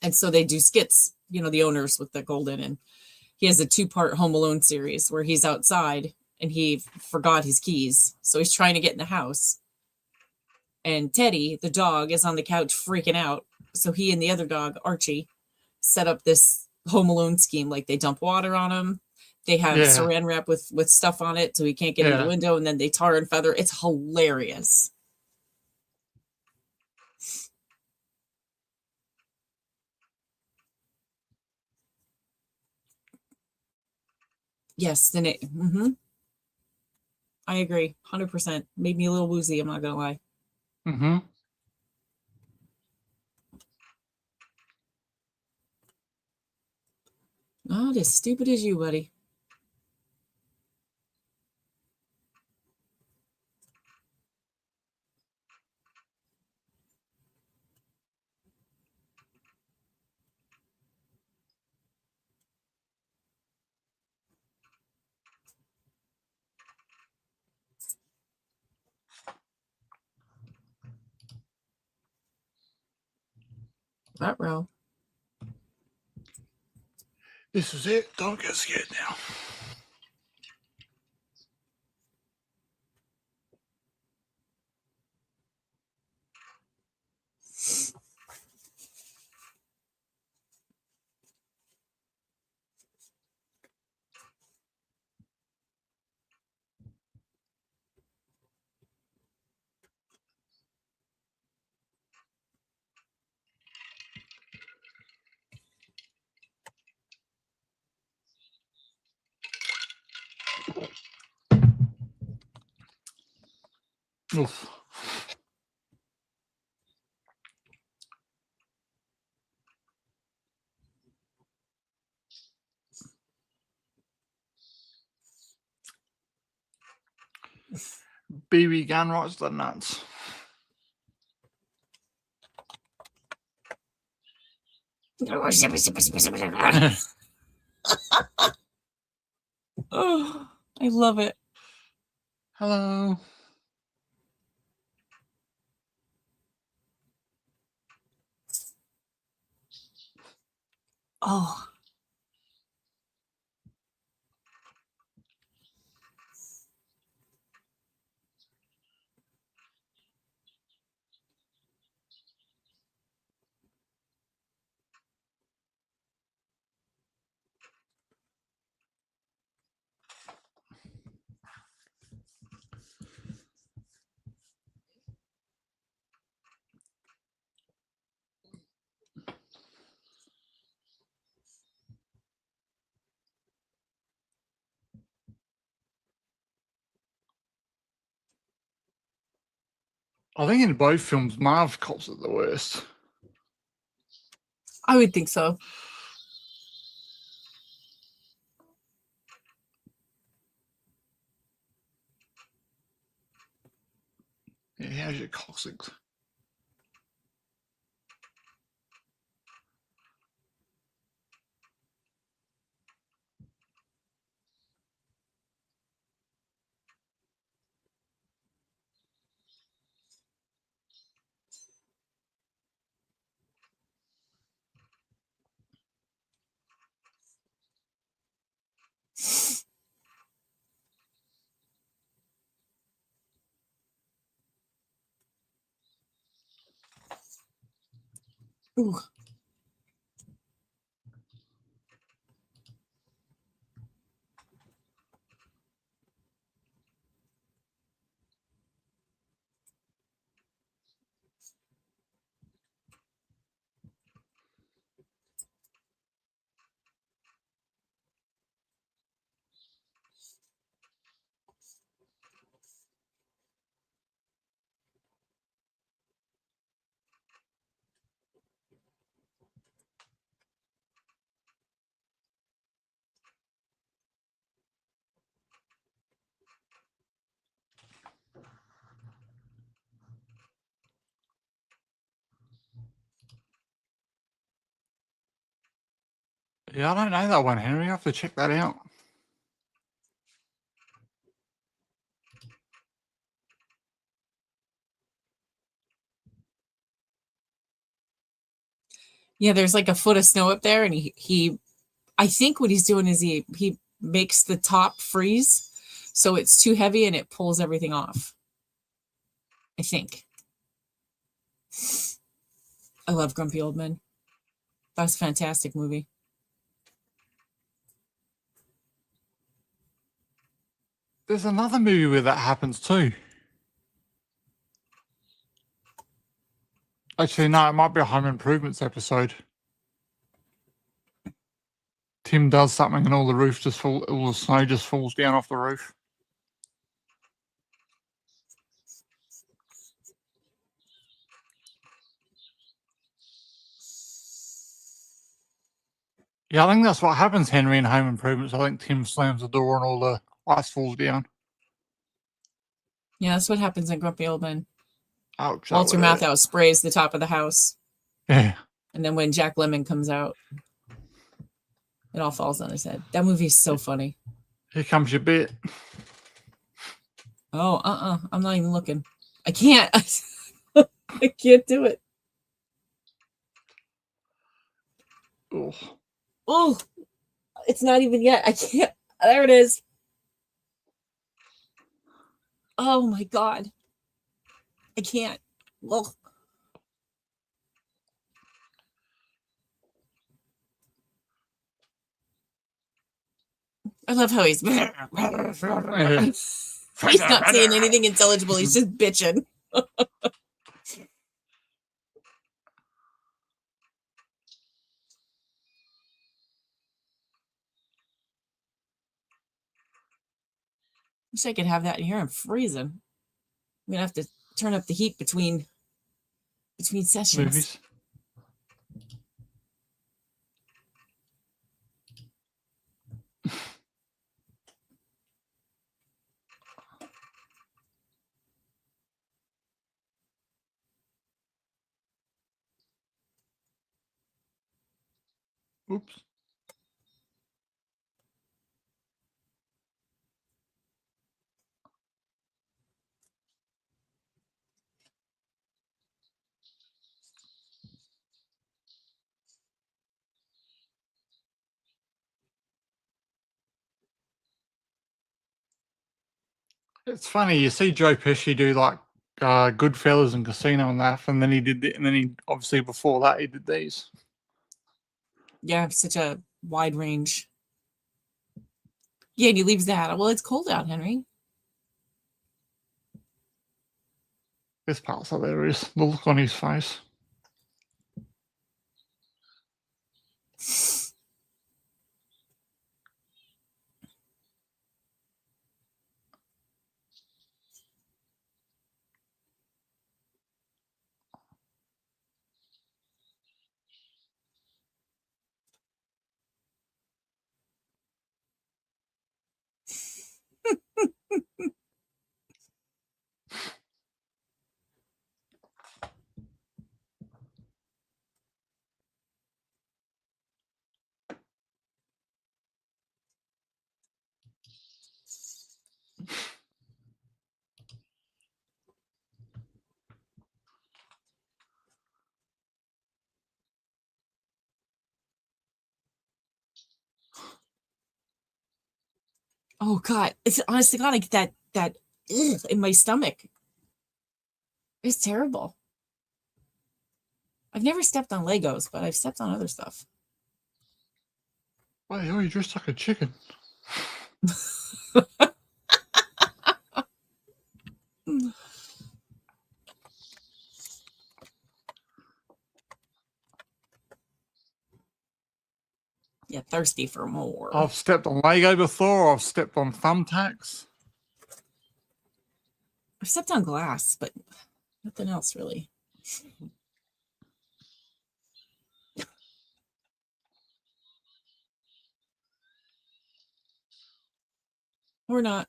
And so they do skits, the owners with the golden. And he has a 2-part Home Alone series where he's outside and he forgot his keys. So he's trying to get in the house. And Teddy, the dog, is on the couch freaking out. So he and the other dog, Archie, set up this Home Alone scheme. Like they dump water on him. They have Yeah. saran wrap with stuff on it so he can't get in Yeah. the window, and then they tar and feather. It's hilarious. Yes, then it. I agree, 100%. Made me a little woozy. I'm not gonna lie. Mm-hmm. Not as stupid as you, buddy. That row. This is it. Don't get scared now. Oof. BB gun right to the nuts. Oh, I love it. Hello. Oh. I think in both films, Marv cops are the worst. I would think so. Yeah, how's your coccyx? Ooh. Yeah, I don't know that one, Henry. I have to check that out. Yeah, there's like a foot of snow up there, and he I think what he's doing is he makes the top freeze, so it's too heavy and it pulls everything off. I think. I love Grumpy Old Men. That's a fantastic movie. There's another movie where that happens too. Actually, no, it might be a Home Improvements episode. Tim does something and all the snow just falls down off the roof. Yeah, I think that's what happens, Henry, in Home Improvements. I think Tim slams the door and all the ice falls down. Yeah, that's what happens in Grumpy Old Men. Ouch. Walter Matthau sprays the top of the house. Yeah. And then when Jack Lemmon comes out, it all falls on his head. That movie is so funny. Here comes your bit. Oh, I'm not even looking. I can't. I can't do it. Oh. Oh, it's not even yet. I can't. There it is. Oh my God. I can't. Ugh. I love how he's he's not saying anything intelligible. He's just bitching. Wish I could have that in here. I'm freezing. I'm gonna have to turn up the heat between sessions. Movies. Oops. It's funny, you see Joe Pesci do like Goodfellas and Casino and that, and then he obviously before that he did these. Yeah, such a wide range. Yeah, and he leaves that. Well, it's cold out, Henry. This part's hilarious. The look on his face. Oh God, it's honest to God, I get that in my stomach. It's terrible. I've never stepped on Legos, but I've stepped on other stuff. Wait, oh, you dressed like a chicken. Yeah, thirsty for more. I've stepped on Lego before. I've stepped on thumbtacks. I've stepped on glass, but nothing else really. Or not.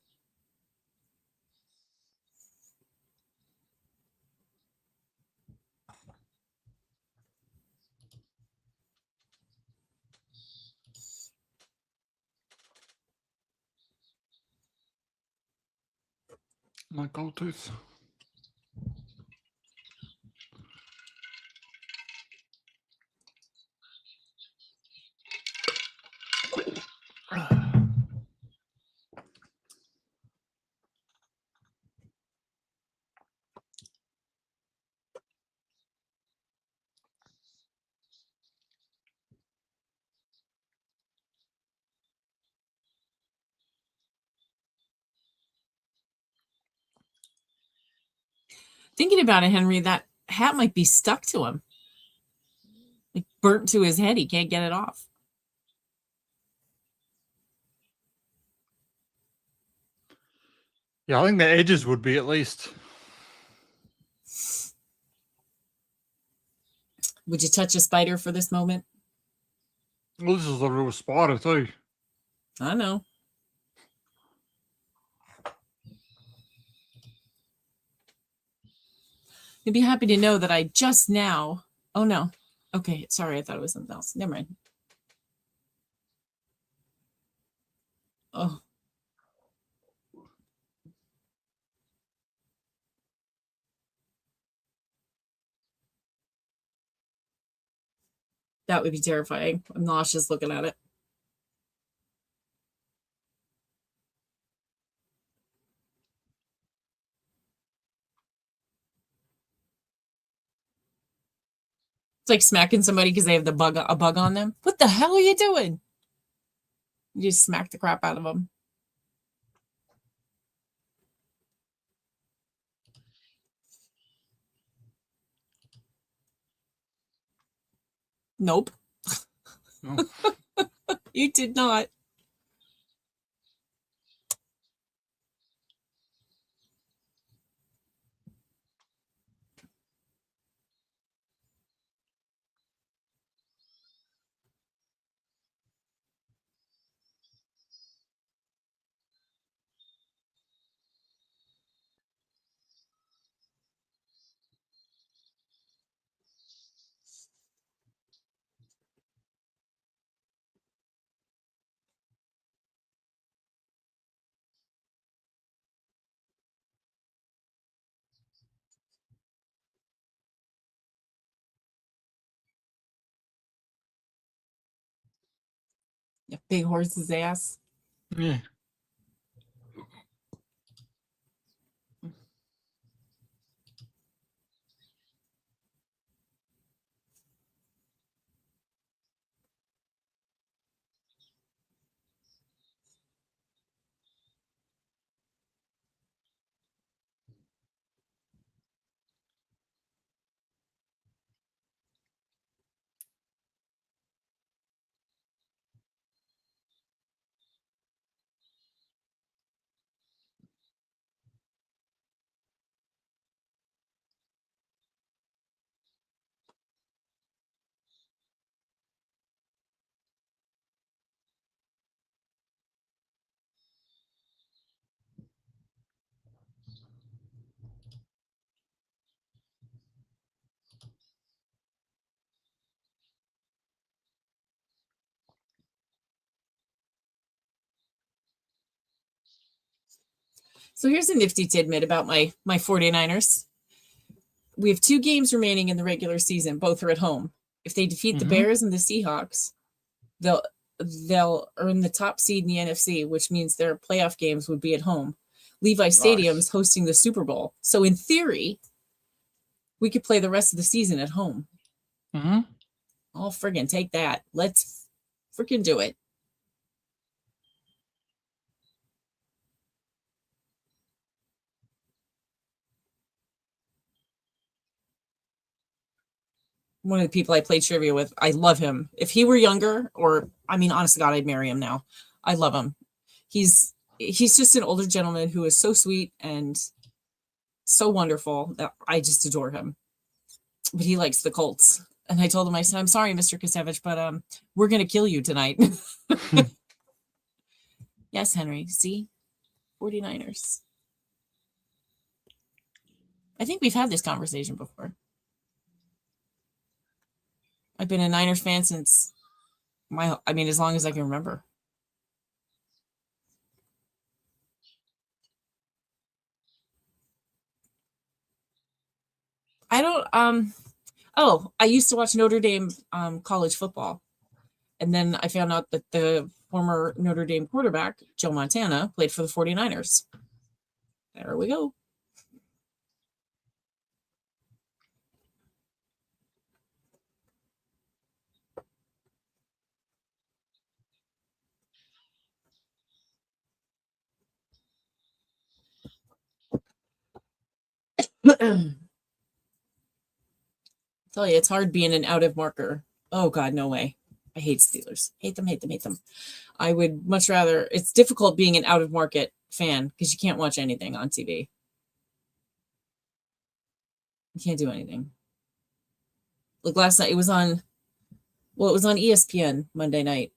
My gold tooth. Thinking about it, Henry, that hat might be stuck to him. Like burnt to his head. He can't get it off. Yeah, I think the edges would be at least. Would you touch a spider for this moment? Well, this is a real spider too. I know. You'd be happy to know that I just now. Oh, no. Okay, sorry. I thought it was something else. Never mind. Oh. That would be terrifying. I'm nauseous looking at it. It's like smacking somebody because they have a bug on them. What the hell are you doing? You just smack the crap out of them. Nope. No. You did not. You big horse's ass. Yeah. So here's a nifty tidbit about my 49ers. We have 2 games remaining in the regular season. Both are at home. If they defeat the Bears and the Seahawks, they'll earn the top seed in the NFC, which means their playoff games would be at home. Levi Stadium's hosting the Super Bowl. So in theory, we could play the rest of the season at home. Mm-hmm. Oh, friggin' take that. Let's freaking do it. One of the people I played trivia with, I love him. If he were younger, or I mean, honest to God, I'd marry him now. I love him. He's just an older gentleman who is so sweet and so wonderful that I just adore him. But he likes the Colts. And I told him, I said, I'm sorry, Mr. Kasevich, but we're gonna kill you tonight. Yes, Henry. See? 49ers. I think we've had this conversation before. I've been a Niners fan since as long as I can remember. I don't I used to watch Notre Dame college football. And then I found out that the former Notre Dame quarterback, Joe Montana, played for the 49ers. There we go. Tell you, it's hard being an out of marker. Oh God, no way. I hate Steelers. Hate them, hate them, hate them. I would much rather, it's difficult being an out of market fan because you can't watch anything on TV. You can't do anything. Like last night, it was on ESPN Monday night.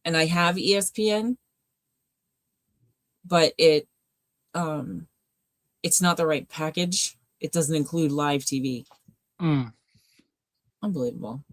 And I have ESPN, but it's not the right package. It doesn't include live TV. Unbelievable.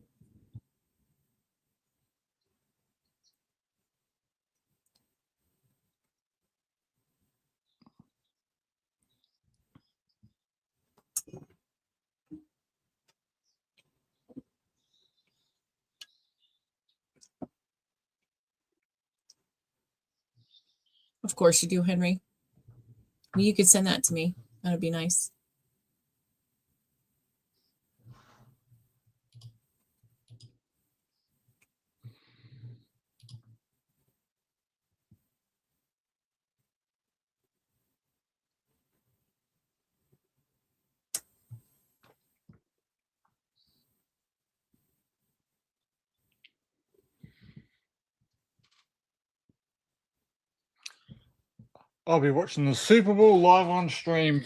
Of course you do, Henry. Well, you could send that to me. That'd be nice. I'll be watching the Super Bowl live on stream.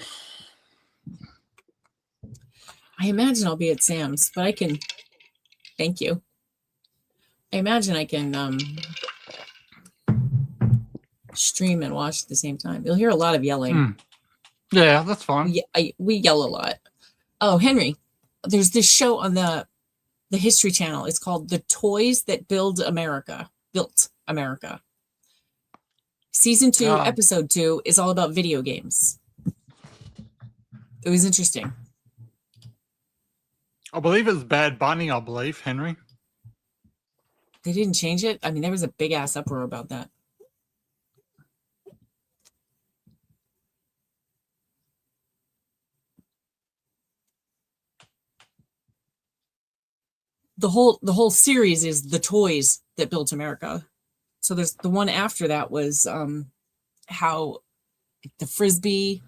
I imagine I'll be at Sam's, but I can. Thank you. I imagine I can stream and watch at the same time. You'll hear a lot of yelling. Yeah, that's fine. We yell a lot. Oh, Henry, there's this show on the History Channel. It's called The Toys That Built America. Season 2, episode 2 is all about video games. It was interesting. I believe it's Bad Bunny, I believe, Henry. They didn't change it? I mean, there was a big ass uproar about that. The whole series is The Toys That Built America. So there's the one after that was how the Frisbee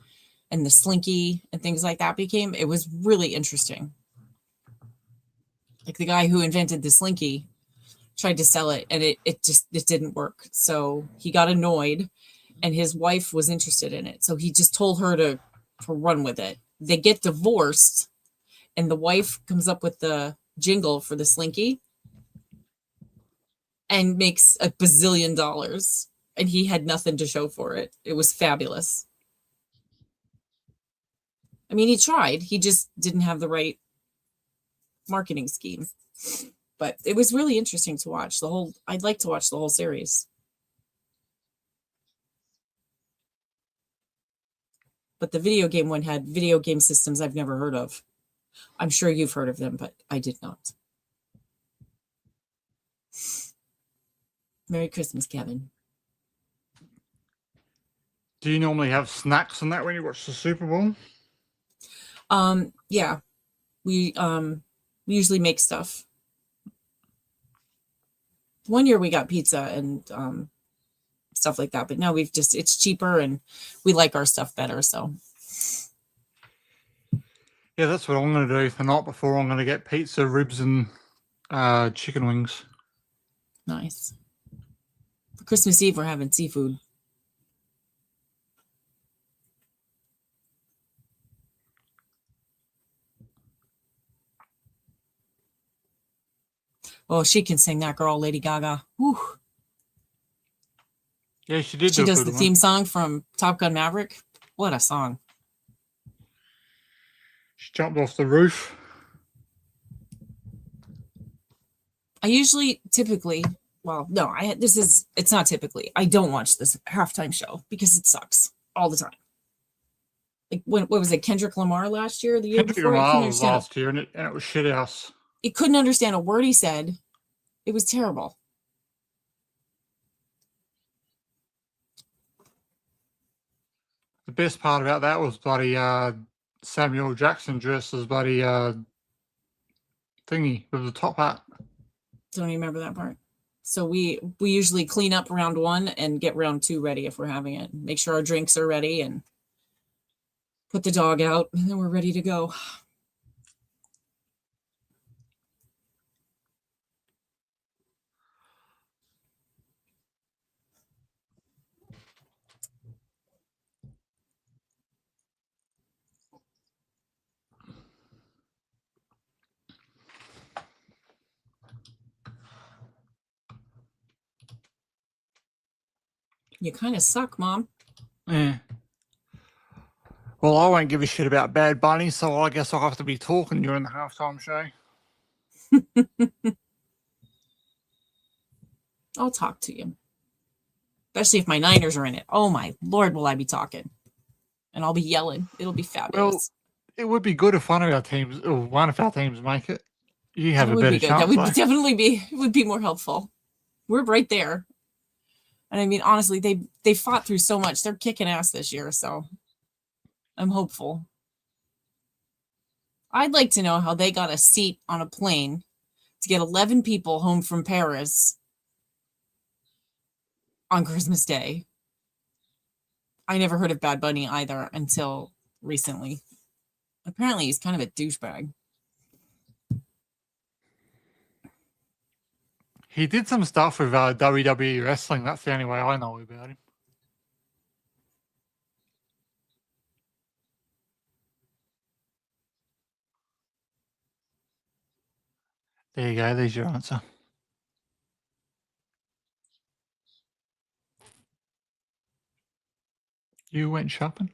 and the Slinky and things like that became. It was really interesting. Like the guy who invented the Slinky tried to sell it and it didn't work. So he got annoyed and his wife was interested in it. So he just told her to run with it. They get divorced and the wife comes up with the jingle for the Slinky and makes $1 bazillion. And he had nothing to show for it. It was fabulous. I mean, he tried. He just didn't have the right marketing scheme. But it was really interesting to watch. I'd like to watch the whole series. But the video game one had video game systems I've never heard of. I'm sure you've heard of them, but I did not. Merry Christmas, Kevin. Do you normally have snacks and that when you watch the Super Bowl? Yeah. We usually make stuff. One year we got pizza and stuff like that, but now it's cheaper and we like our stuff better, so. Yeah, that's what I'm going to do the night before. I'm going to get pizza, ribs, and chicken wings. Nice. For Christmas Eve, we're having seafood. Oh, she can sing, that girl, Lady Gaga. Whew. Yeah, she did. She does the theme song from Top Gun Maverick. What a song. She jumped off the roof. I usually typically, well, no, it's not typically. I don't watch this halftime show because it sucks all the time. Like what was it, Kendrick Lamar last year, the year Kendrick before? Lamar was last year, and it was shit house. It couldn't understand a word he said. It was terrible. The best part about that was bloody Samuel Jackson dressed as bloody thingy with the top hat. Don't even remember that part. So we usually clean up round 1 and get round 2 ready if we're having it. Make sure our drinks are ready and put the dog out, and then we're ready to go. You kind of suck, Mom. Yeah. Well, I won't give a shit about Bad Bunny, so I guess I'll have to be talking during the halftime show. I'll talk to you. Especially if my Niners are in it. Oh my Lord, will I be talking. And I'll be yelling. It'll be fabulous. Well, it would be good if one of our teams make it. You have That a would better be good. chance. That would though. definitely be, it would be more helpful. We're right there. And I mean, honestly, they fought through so much. They're kicking ass this year, so I'm hopeful. I'd like to know how they got a seat on a plane to get 11 people home from Paris on Christmas Day. I never heard of Bad Bunny either until recently. Apparently, he's kind of a douchebag. He did some stuff with WWE wrestling. That's the only way I know about him. There you go. There's your answer. You went shopping?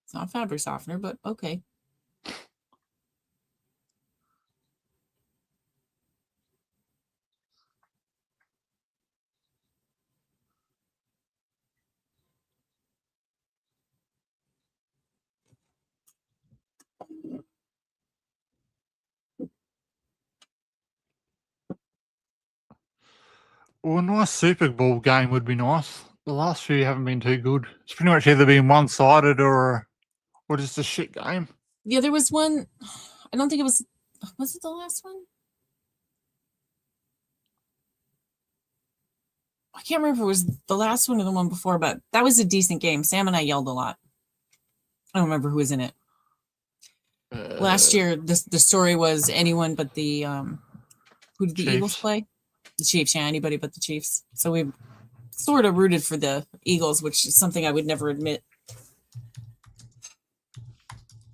It's not a fabric softener, but okay. Well, a nice Super Bowl game would be nice. The last few haven't been too good. It's pretty much either been one-sided or just a shit game. Yeah, there was one. I don't think it was it the last one? I can't remember if it was the last one or the one before, but that was a decent game. Sam and I yelled a lot. I don't remember who was in it. Last year, the story was anyone but the who did the Eagles Chiefs. play? The Chiefs, yeah, anybody but the Chiefs. So we sort of rooted for the Eagles, which is something I would never admit.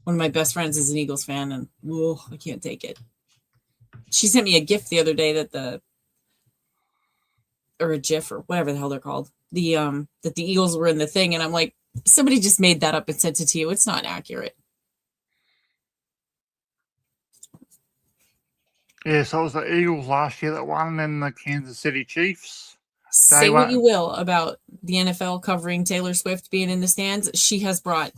One of my best friends is an Eagles fan, and I can't take it. She sent me a gift the other day or a GIF or whatever the hell they're called. That the Eagles were in the thing, and I'm like, somebody just made that up and sent it to you. It's not accurate. Yeah, so it was the Eagles last year that won, and then the Kansas City Chiefs. Say what you will about the NFL covering Taylor Swift being in the stands. She has brought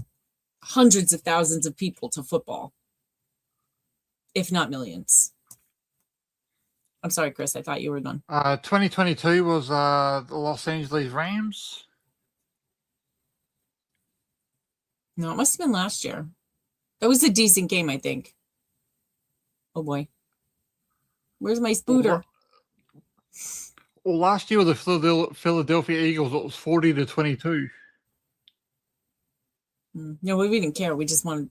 hundreds of thousands of people to football, if not millions. I'm sorry, Chris. I thought you were done. 2022 was the Los Angeles Rams. No, it must have been last year. That was a decent game, I think. Oh, boy. Where's my spooter? Well, last year with the Philadelphia Eagles, it was 40-22. No, we didn't care. We just wanted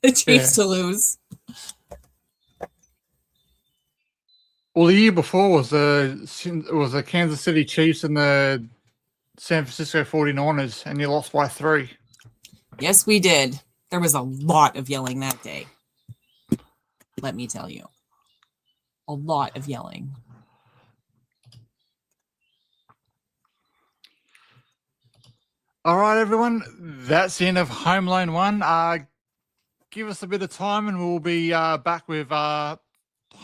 the Chiefs to lose. Well, the year before was the Kansas City Chiefs and the San Francisco 49ers, and you lost by 3. Yes, we did. There was a lot of yelling that day. Let me tell you. A lot of yelling. All right, everyone. That's the end of Home Alone 1. Give us a bit of time and we'll be back with Home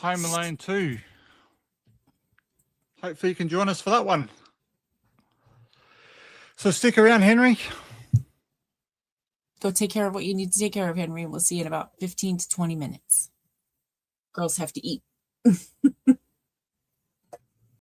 Alone 2. Hopefully you can join us for that one. So stick around, Henry. Go take care of what you need to take care of, Henry. We'll see you in about 15 to 20 minutes. Girls have to eat.